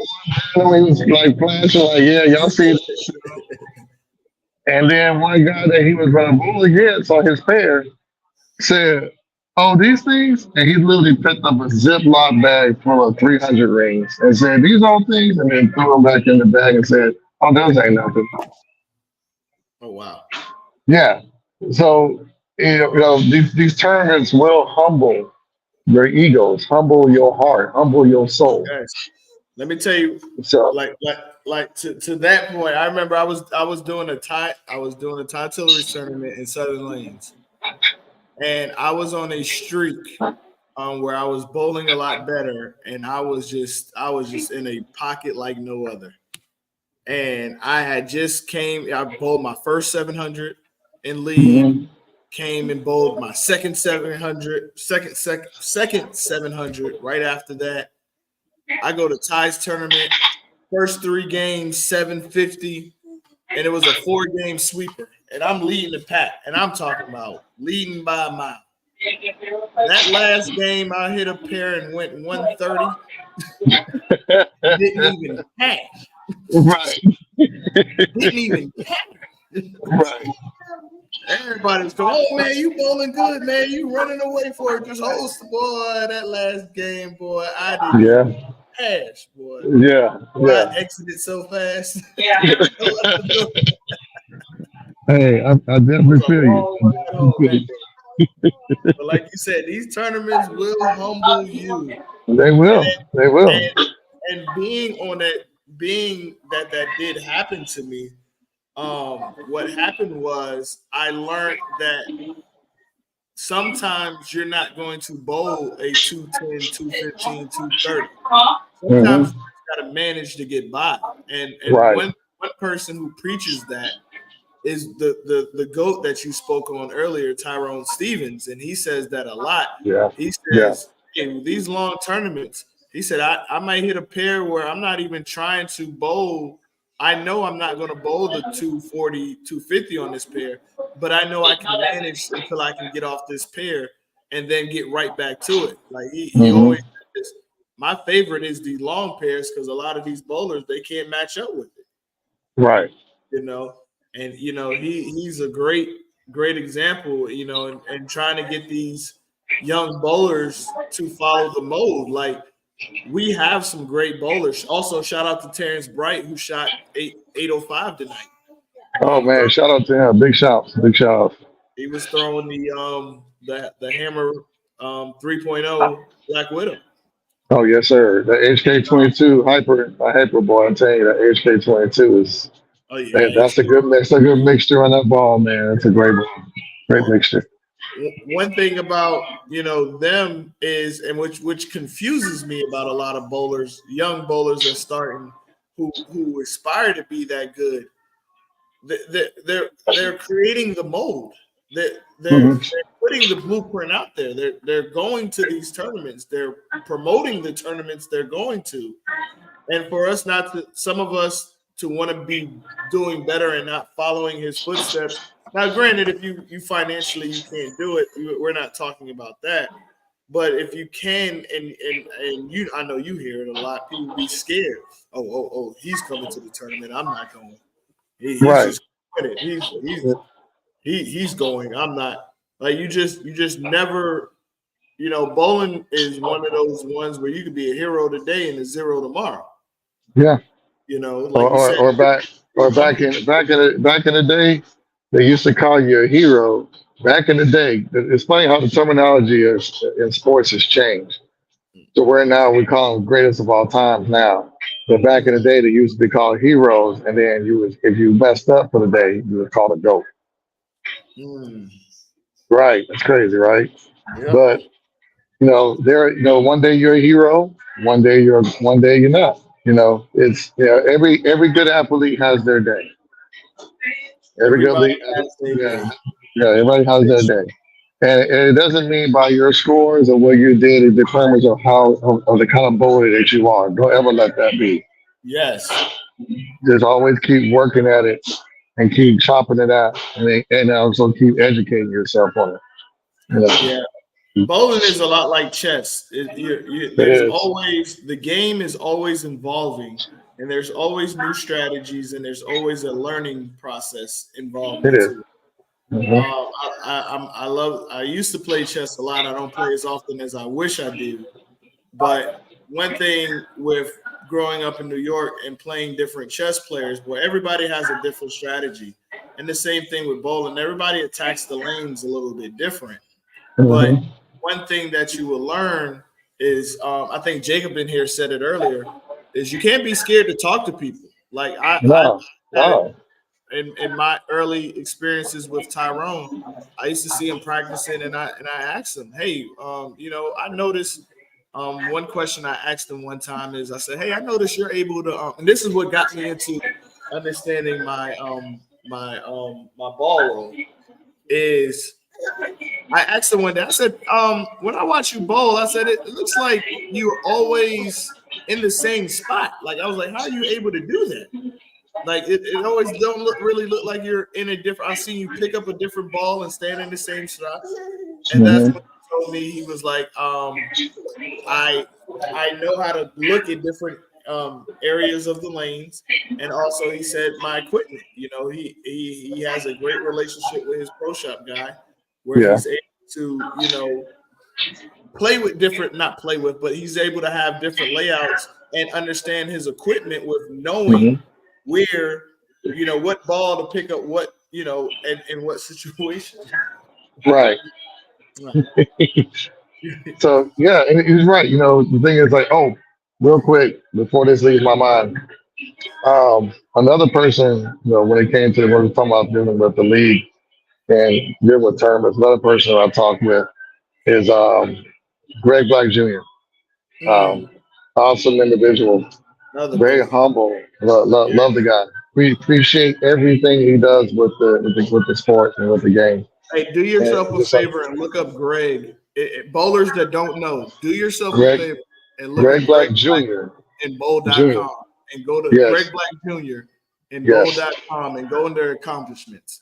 on. He was like flashing, like, yeah, y'all see this. And then one guy that he was running bull against on his pair said, "Oh, these things?" And he literally picked up a Ziploc bag full of 300 rings and said, "These old things," and then threw them back in the bag and said, "Oh, those ain't nothing." Oh wow. Yeah. So, these tournaments will humble your egos, humble your heart, humble your soul. Yes. Let me tell you, So, to that point, I remember I was doing a Ty Tillery tournament in Southern Lanes, and I was on a streak where I was bowling a lot better, and I was just in a pocket like no other. And I bowled my first 700 in league, mhm. came and bowled my second 700, second 700. Right after that, I go to Ty's tournament. First 3 games, 750, and it was a 4-game sweeper. And I'm leading the pack, and I'm talking about leading by a mile. That last game, I hit a pair and went 130. Didn't even cash. Right. Didn't even cash. Right. Everybody's going, oh man, you bowling good, man. You running away for it. Just host, boy. That last game, boy, I didn't cash, boy. Yeah. I exited so fast. Hey, I definitely feel you. But like you said, these tournaments will humble you. They will. They will. And being on that, being that did happen to me, what happened was I learned that sometimes you're not going to bowl a 210, 215, 230. Sometimes you got to manage to get by. And one person who preaches that is the GOAT that you spoke on earlier, Tyrone Stevens. And he says that a lot. Yeah. He says, hey, these long tournaments, he said, I might hit a pair where I'm not even trying to bowl. I know I'm not going to bowl the 240, 250 on this pair, but I know I can manage until I can get off this pair and then get right back to it. Like he always says, my favorite is the long pairs because a lot of these bowlers, they can't match up with it. Right. You know, and, you know, he's a great example, you know, and trying to get these young bowlers to follow the mold. Like, we have some great bowlers. Also, shout out to Terrence Bright, who shot 805 tonight. Oh man, shout out to him. Big shouts. He was throwing the hammer 3.0 Black Widow. Oh yes, sir. The HK22 hyper boy. I'm telling you, that HK22 is that's a good mix. A good mixture on that ball, man. It's a great ball. Great mixture. One thing about, you know, them is, and which confuses me about a lot of bowlers, young bowlers that starting who aspire to be that good. They're creating the mold. They're putting the blueprint out there. They're going to these tournaments. They're promoting the tournaments they're going to. And for us not to, some of us to want to be doing better and not following his footsteps. Now, granted, if you financially you can't do it, we're not talking about that. But if you can, and you, I know you hear it a lot. People be scared. Oh, he's coming to the tournament. I'm not going. He's just with it. He's going. I'm not. Like you just never. You know, bowling is one of those ones where you could be a hero today and a zero tomorrow. Yeah. You know, like back in the day, they used to call you a hero. Back in the day, it's funny how the terminology in sports has changed. So where now we call them greatest of all time now. But back in the day, they used to be called heroes, and then if you messed up for the day, you was called a GOAT. Right? That's crazy, right? Yeah. But one day you're a hero, one day you're not. You know, it's every good athlete has their day. Everybody has their day. And it doesn't mean by your scores or what you did, it determines of the kind of bowler that you are. Don't ever let that be. Yes. Just always keep working at it and keep chopping it out, and also keep educating yourself on it. You know? Yeah. Bowling is a lot like chess. The game is always evolving, and there's always new strategies, and there's always a learning process involved. It is. I used to play chess a lot. I don't play as often as I wish I did. But one thing with growing up in New York and playing different chess players, where everybody has a different strategy, and the same thing with bowling, everybody attacks the lanes a little bit different. But one thing that you will learn is, I think Jacob in here said it earlier, is you can't be scared to talk to people. Like in my early experiences with Tyrone, I used to see him practicing, and I asked him, hey, I noticed. One question I asked him one time is, I said, hey, I noticed you're able to, and this is what got me into understanding my ball roll, is I asked him one day. I said, when I watch you bowl, I said it looks like you're always in the same spot. Like I was like, how are you able to do that? Like it always don't really look like you're in a different. I seen you pick up a different ball and stand in the same spot, and that's what he told me. He was like, I know how to look at different areas of the lanes, and also he said my equipment. You know, he has a great relationship with his pro shop guy, where he's able to play with different, not play with, but he's able to have different layouts and understand his equipment with knowing where, what ball to pick up, what, and in what situation. Right. So, yeah, and he's right. The thing is like, real quick, before this leaves my mind, another person, when it came to what we're talking about dealing with the league and dealing with tournaments, another person I talked with is Greg Black Jr. Awesome individual, very humble. Love the guy. We appreciate everything he does with the sport and with the game. Hey, do yourself a favor and look up Greg. Bowlers that don't know, do yourself a favor and look Greg up Black Jr. and bowl.com and go to Greg Black Jr. and bowl.com and go under accomplishments.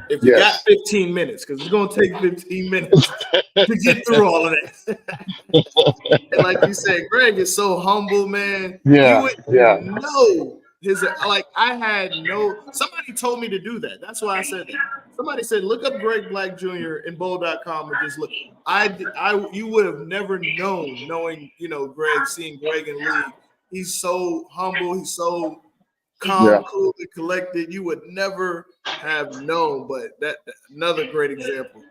If you got 15 minutes, because it's going to take 15 minutes to get through all of that. And like you said, Greg is so humble, man. You would know his, like I had somebody told me to do that. That's why I said that. Somebody said, look up Greg Black Jr. and bowl.com and just look. You would have never known, knowing, Greg, seeing Greg in league. He's so humble. He's so calm, cool, and collected. You would never have known, but that another great example.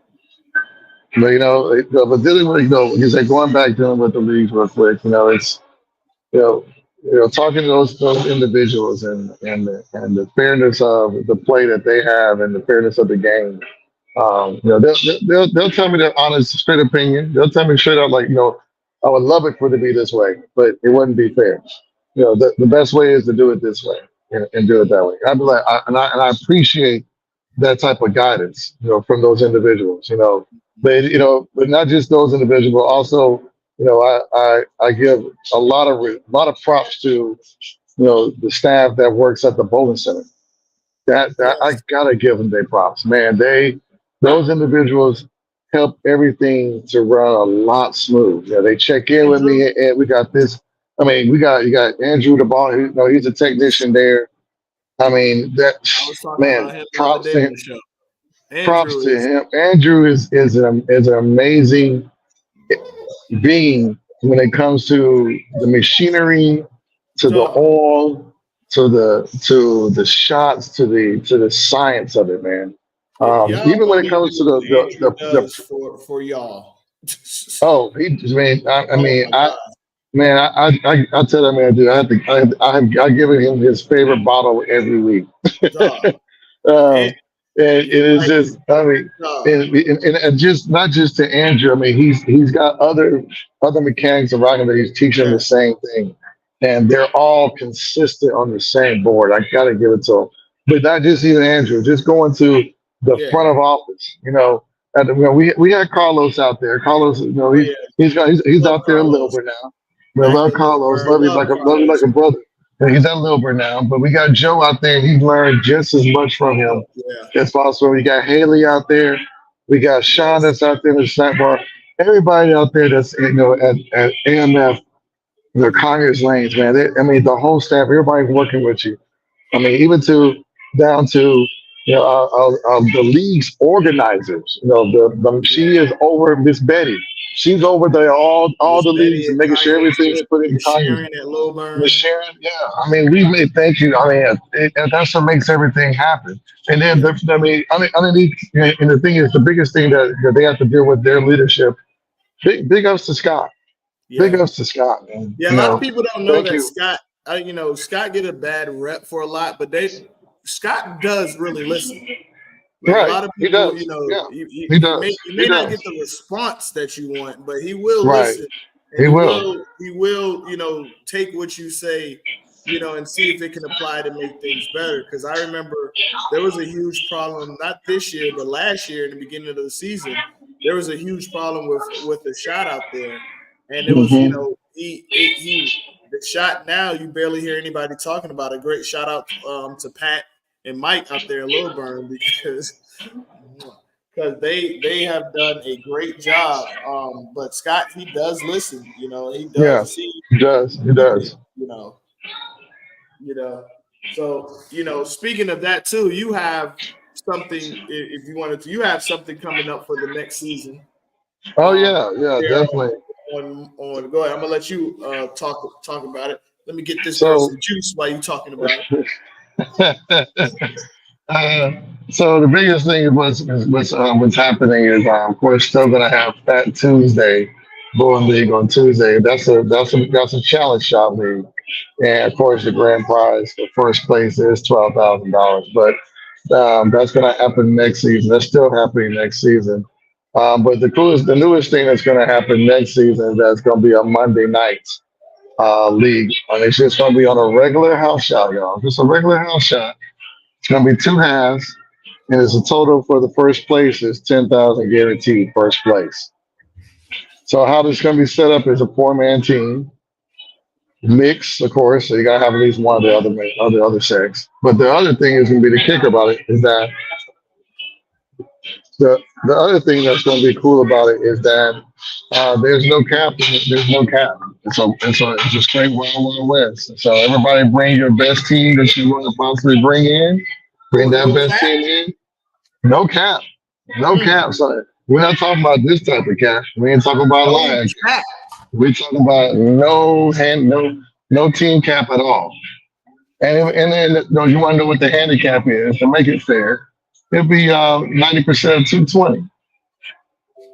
But but dealing with, he said, going back dealing with the leagues real quick, it's talking to those individuals and the fairness of the play that they have and the fairness of the game. They'll tell me their honest, straight opinion. They'll tell me straight up, like, I would love it for it to be this way, but it wouldn't be fair. The best way is to do it this way and do it that way. I'd be like, I appreciate that type of guidance, from those individuals, but not just those individuals, also, I give a lot of props to, the staff that works at the bowling center. That I gotta give them their props, man. Those individuals help everything to run a lot smooth. They check in with me, and we got this. I mean, you got Andrew the ball. He's a technician there. I mean, props to him. Props to him. Andrew is an amazing being when it comes to the machinery, to the oil, to the shots, to the science of it, man. Even when it comes to the for y'all. I tell that man, dude, I given him his favorite bottle every week. And it is just, I mean, and just not just to Andrew. I mean, he's got other mechanics around him that he's teaching the same thing, and they're all consistent on the same board. I gotta give it to him. But not just even Andrew, just going to the front of office. We had Carlos out there. Carlos, he's out there a little bit now. I love Carlos, love him like a brother. And he's at Lilburn now, but we got Joe out there. He learned just as much from him as possible. We got Haley out there. We got Sean that's out there in the snack bar. Everybody out there that's at AMF, Conyers Lanes, man. The whole staff, everybody's working with you. I mean, even down to the league's organizers. She is over, Miss Betty. She's over there all the leagues and making sure everything's put in Conyers. Miss Sharon, I mean, we may thank you. I mean, that's what makes everything happen. And then, and the thing is, the biggest thing that they have to deal with their leadership. Big ups to Scott. Big ups to Scott, man. Yeah, a lot of people don't know that Scott. Scott get a bad rep for a lot, but Scott does really listen. Right. A lot of people, he may not get the response that you want, but he will listen. He will, take what you say and see if it can apply to make things better. Because I remember there was a huge problem, not this year, but last year in the beginning of the season, there was a huge problem with the shot out there. And it was, the shot now, you barely hear anybody talking about it. Great shout out to Pat and Mike out there in Lilburn because they have done a great job. But Scott, he does listen, he does see. He does. So, speaking of that too, you have something, if you wanted to, you have something coming up for the next season. Oh yeah, definitely. On go ahead. I'm gonna let you talk about it. Let me get this girl some juice while you're talking about it. So the biggest thing what's happening is of course still gonna have Fat Tuesday Bowling League on Tuesday. That's a challenge shot league, and of course the grand prize for first place is $12,000. But that's gonna happen next season. That's still happening next season. But the newest thing that's going to happen next season is that's going to be a Monday night league, and it's just going to be on a regular house shot, y'all. Just a regular house shot. It's going to be 2 halves, and it's a total for the first place is 10,000 guaranteed first place. So how this is going to be set up is a 4-man team, mix, of course. So you got to have at least one of the other sex. But the other thing is going to be the kicker about it is that. The other thing that's going to be cool about it is that there's no cap. There's no cap. It's a straight Wild West. So everybody bring your best team that you want to possibly bring in. Bring that best team in. No cap. No cap. So we're not talking about this type of cap. We ain't talking about live cap. We're talking about no team cap at all. And then you want to know what the handicap is to make it fair. It'll be 90% of 220.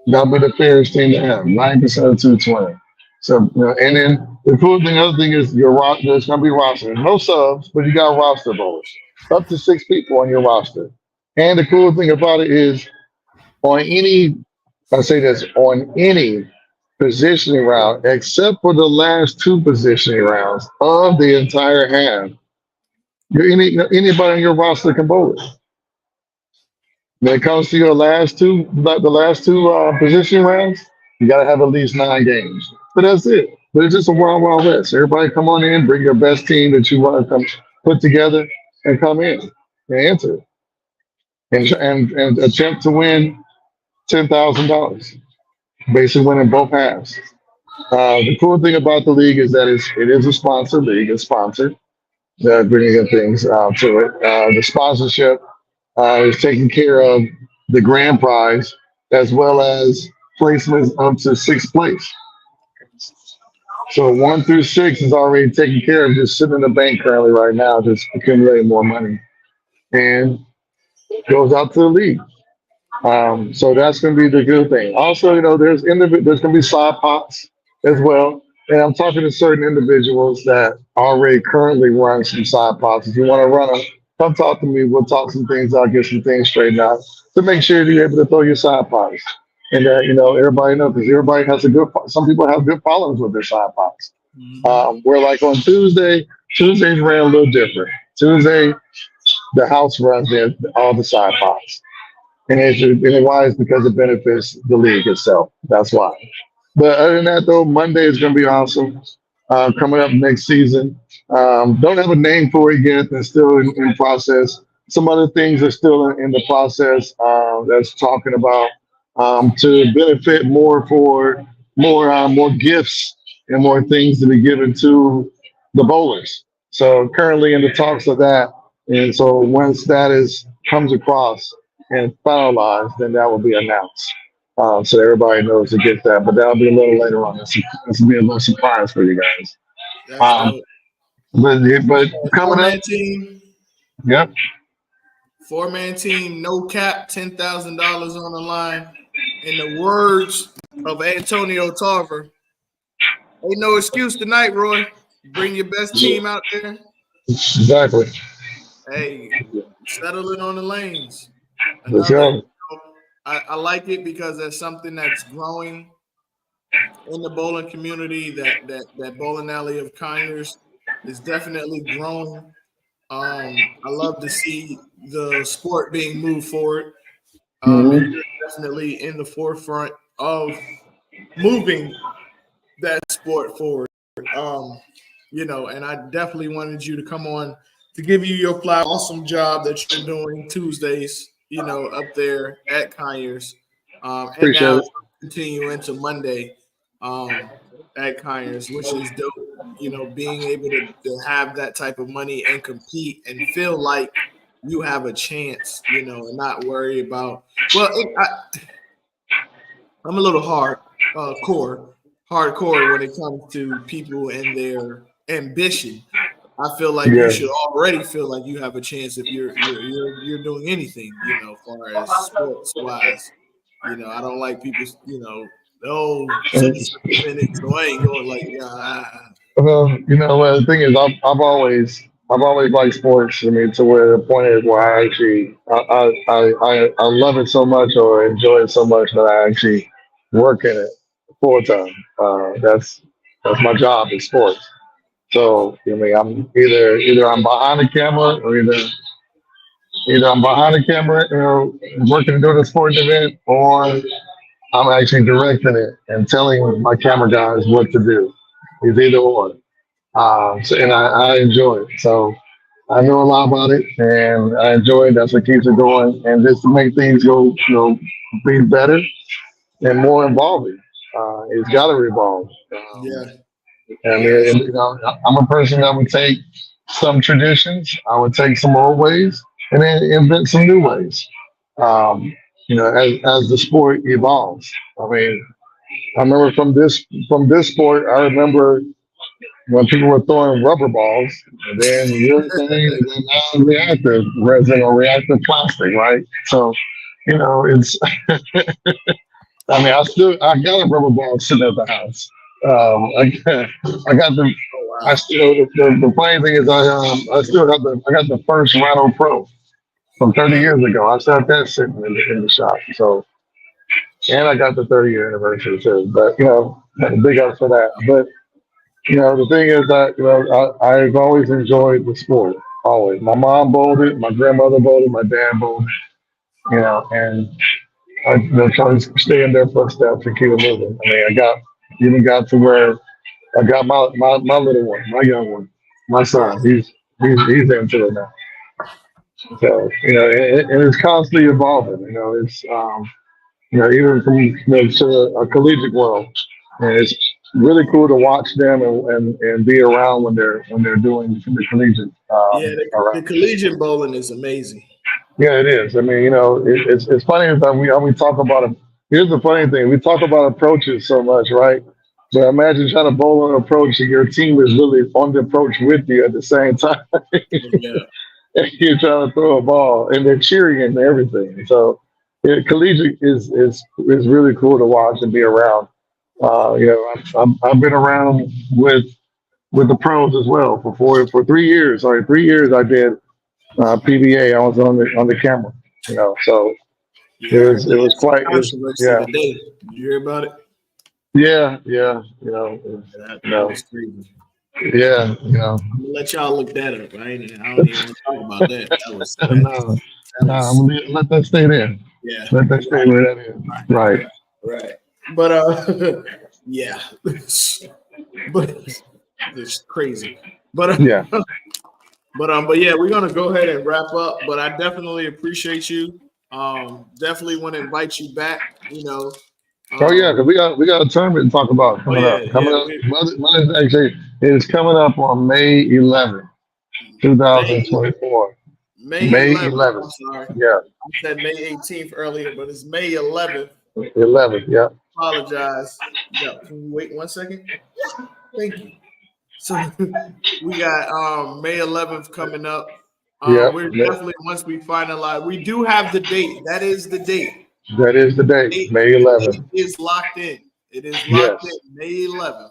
That'll be the fairest team to have. 90% of 220. So, and then the other thing is your roster. There's going to be roster. No subs, but you got roster bowlers. Up to 6 people on your roster. And the cool thing about it is on any positioning round, except for the last 2 positioning rounds of the entire half, anybody on your roster can bowl it. When it comes to the last two position rounds, you got to have at least 9 games. But that's it. But it's just a Wild West. Everybody come on in, bring your best team that you want to come put together, and come in and enter, and attempt to win $10,000. Basically, winning both halves. The cool thing about the league is that it is a sponsored league. It's sponsored, bringing in things to it. The sponsorship. Is taking care of the grand prize as well as placements up to 6th place. So 1 through 6 is already taken care of, just sitting in the bank currently right now, just accumulating more money, and goes out to the league. So that's going to be the good thing. Also, there's going to be side pots as well, and I'm talking to certain individuals that already currently run some side pots. If you want to run them, come talk to me. We'll talk some things out, get some things straightened out to make sure you're able to throw your side pots. And everybody knows because everybody has some people have good followings with their side pots. Where like on Tuesdays ran a little different. Tuesday, the house runs all the side pots. And why is because it benefits the league itself. That's why. But other than that though, Monday is going to be awesome. Coming up next season. Don't have a name for it yet. That's still in process. Some other things are still in the process. That's talking about to benefit more gifts and more things to be given to the bowlers. So currently in the talks of that, and so once that comes across and finalized, then that will be announced. So everybody knows to get that, but that'll be a little later on. This will be a little surprise for you guys. But coming up, team. Yep. 4-man team, no cap, $10,000 on the line. In the words of Antonio Tarver, ain't no excuse tonight, Roy. Bring your best team out there. Exactly. Hey, settle it on the lanes. I like it because that's something that's growing in the bowling community. That bowling alley of Conyers is definitely growing. I love to see the sport being moved forward. And you're definitely in the forefront of moving that sport forward. And I definitely wanted you to come on to give you your flower. Awesome job that you're doing Tuesdays, up there at Conyers. And Appreciate now it. continue into Monday at Conyers, which is dope. Being able to have that type of money and compete and feel like you have a chance, and not worry about. Well, I'm a little hardcore when it comes to people and their ambition. I feel like you should already feel like you have a chance if you're doing anything, as far as sports wise. I don't like people, 6 minutes, so I ain't going like, Well, the thing is, I've always liked sports. I mean, to where the point is where I actually, I love it so much or enjoy it so much that I actually work in it full time. That's my job in sports. So, I mean, I'm either I'm behind the camera or either I'm behind the camera, working doing a sports event, or I'm actually directing it and telling my camera guys what to do. It's either or. And I enjoy it. So I know a lot about it, and I enjoy it. That's what keeps it going, and just to make things go, be better and more involving. It's got to revolve. yeah, I mean, I'm a person that would take some traditions, I would take some old ways, and then invent some new ways. Um, as the sport evolves. I mean, I remember from this sport. I remember when people were throwing rubber balls, and then urethane, and then now reactive resin or reactive plastic, right? So, it's. I mean, I got a rubber ball sitting at the house. I got the. oh I wow, still the funny thing is I got the first Rhino Pro from 30 years ago. I still have that sitting in the shop. So, and I got the 30-year anniversary too. But big ups for that. But the thing is that I've always enjoyed the sport. Always. My mom bowled it, my grandmother bowled it, my dad bowled it. And I try to stay in their footsteps and keep it moving. I mean, even got to where I got my little one, my young one, my son. He's into it now. So and it's constantly evolving. It's even from to a collegiate world, and it's really cool to watch them and be around when they're doing the collegiate. yeah. The collegiate bowling is amazing. Yeah, it is. I mean, it's funny that we talk about it. Here's the funny thing: we talk about approaches so much, right? But imagine trying to bowl an approach and your team is really on the approach with you at the same time. Yeah, And you're trying to throw a ball, and they're cheering and everything. So, collegiate is really cool to watch and be around. I've been around with the pros as well for 3 years. Sorry, 3 years I did PBA. I was on the camera. So yeah. I heard it was some quite controversy yeah, today. Did you hear about it? yeah. That was crazy. Yeah. I'm gonna let y'all look that up. I don't even want to talk about that. No, That no, was let that stay there. yeah. Let that stay where that is. Right. Right. But yeah. But it's crazy. But Yeah. but yeah, we're gonna go ahead and wrap up. But I definitely appreciate you. Definitely want to invite you back. Oh yeah, because we got a tournament to talk about Oh coming yeah, up. Coming yeah. up. Mother's actually is coming up on May 11th, May 2024. May May 11th. 11th. I'm sorry, Yeah, I said May 18th earlier, but it's May 11th. 11th. Yeah. Apologize. Yeah, can you wait 1 second? Thank you. So we got May 11th coming up. Yeah. We're definitely once we finalize, we do have the date. That is the date. That is the date, May The 11th. date is locked in. It is Yes. locked in May 11th.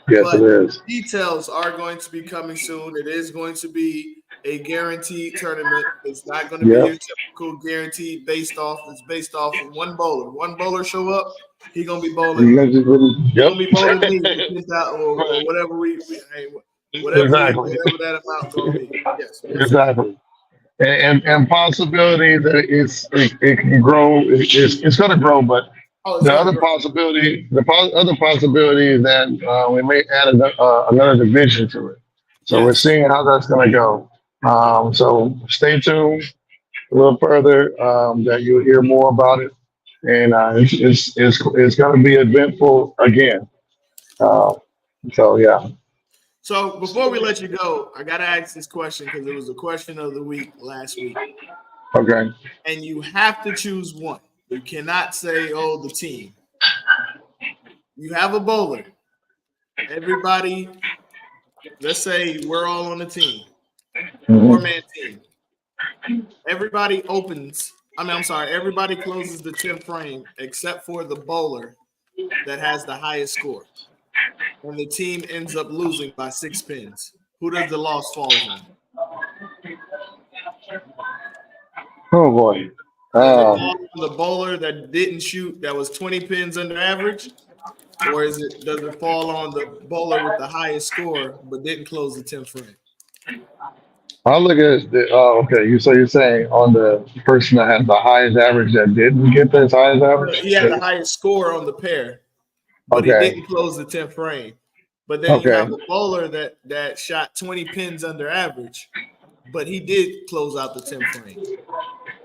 Yes, it But is. details are going to be coming soon. It is going to be a guaranteed tournament. It's not going to be Yeah. your typical guaranteed based off. It's based off of one bowler. One bowler show up, he gonna be bowling. You guys just really, He yep. gonna be bowling me or whatever we hey, Whatever Exactly. that amount gonna be. Yes. Exactly. And possibility that it can grow. It's going to grow, but Oh, it's the gonna other grow. possibility, other possibility is that we may add another division to it. So we're Yes. seeing how that's going to go. So stay tuned a little further. That you'll hear more about it, and it's going to be eventful again. Uh, so yeah. So before we let you go, I gotta ask this question because it was a question of the week last week. Okay. And you have to choose one. You cannot say, oh, the team. You have a bowler. Everybody, let's say we're all on the team. Mhm. 4-man team. Everybody everybody closes the 10th frame except for the bowler that has the highest score. And the team ends up losing by 6 pins. Who does the loss fall on? Oh boy. Does it fall on the bowler that didn't shoot that was 20 pins under average? Or does it fall on the bowler with the highest score but didn't close the 10th frame? I'll look at the. Oh, okay. You're saying on the person that had the highest average that didn't get this highest average. He had the highest score on the pair, but he Okay. didn't close the 10th frame. But then you Okay. have a bowler that shot 20 pins under average, but he did close out the 10th frame.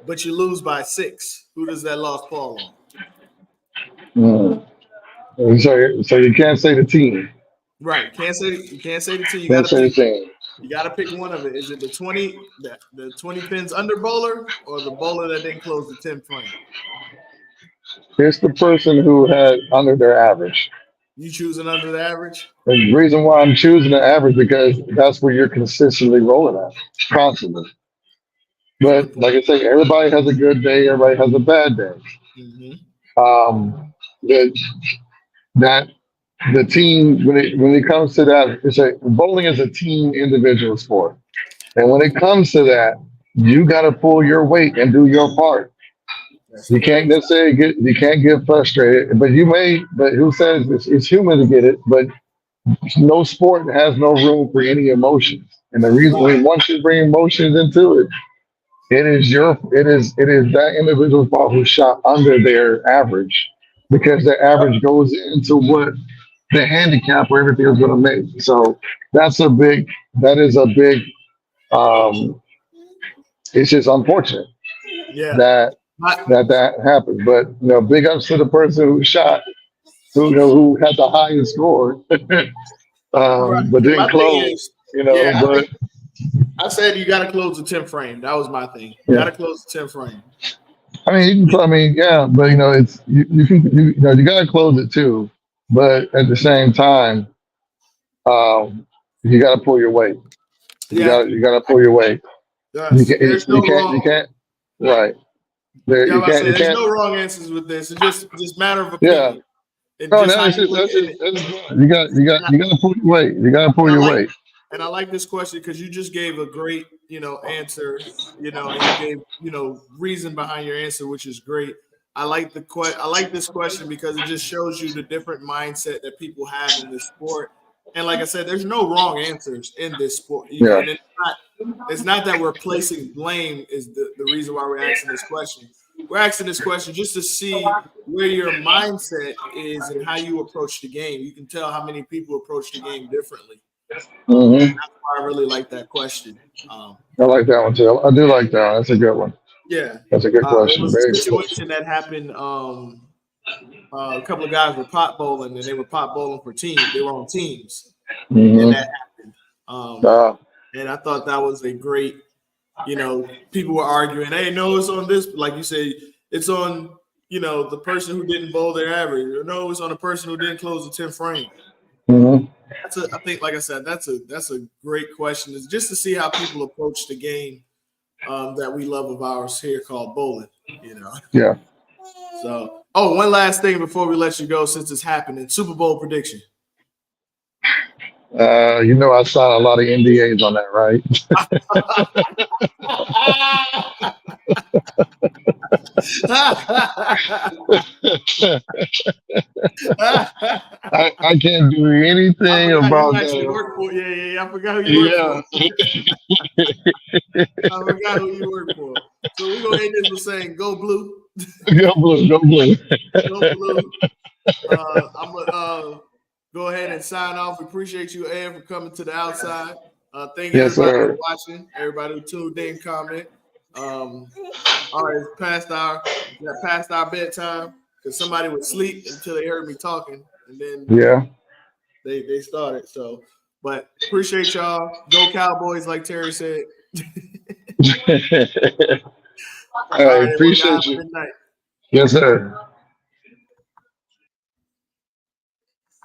But you lose by 6. Who does that loss fall on? So you can't say the team. Right. You can't say the team. Can't say the team. You gotta pick one of it. Is it the 20 pins under bowler or the bowler that didn't close the 10th frame? It's the person who had under their average. You choosing under the average? The reason why I'm choosing the average because that's where you're consistently rolling at, constantly. But like I say, everybody has a good day. Everybody has a bad day. Mm-hmm. That the team when it comes to that, bowling is a team individual sport, and when it comes to that, you got to pull your weight and do your part. You can't necessarily get frustrated, but you may. But who says it's human to get it? But no sport has no room for any emotions, and the reason once you bring emotions into it, it is that individual's fault who shot under their average because their average goes into what the handicap or everything is going to make. So that is a big, it's just unfortunate that happens. But, big ups to the person who shot, who had the highest score, but didn't close, but. I said you got to close the 10th frame. That was my thing. You got to close the 10th frame. Yeah, but it's you got to close it too. But at the same time, you got to pull your weight. You got to pull your weight. You can't. Right. There's no wrong answers with this. It's just matter of opinion. Yeah. No, that's you got to pull your weight. You got to pull your weight. And I like this question because you just gave a great, answer, and you gave, reason behind your answer, which is great. I like this question because it just shows you the different mindset that people have in this sport. And like I said, there's no wrong answers in this sport. And it's not that we're placing blame is the reason why we're asking this question. We're asking this question just to see where your mindset is and how you approach the game. You can tell how many people approach the game differently. Mm-hmm. That's why I really like that question. I like that one too. I do like that one. That's a good one. Yeah, that's a good question. It was a situation that happened. A couple of guys were pot bowling, and they were pot bowling for teams. They were on teams, and that happened. And I thought that was a great. People were arguing. Hey, no, it's on this. Like you said, it's on. The person who didn't bowl their average. Or no, it's on the person who didn't close the 10th frame. Mm-hmm. I think, like I said, that's a great question. It's just to see how people approach the game that we love of ours here called bowling. Yeah. So, one last thing before we let you go, since it's happening, Super Bowl prediction. I signed a lot of NDAs on that, right? I can't do anything about that. Work for. Yeah. I forgot who you work for. I forgot who you work for. So we're gonna end this with saying "Go Blue." Go Blue. Go Blue. Go Blue. I'm gonna go ahead and sign off. We appreciate you, Ed, for coming to the outside. Thank you everybody for watching. Everybody who tuned in, comment. All right, it's past our bedtime because somebody would sleep until they heard me talking, and then they started. So, but appreciate y'all. Go Cowboys, like Terry said. I appreciate you. Good night. Yes, sir.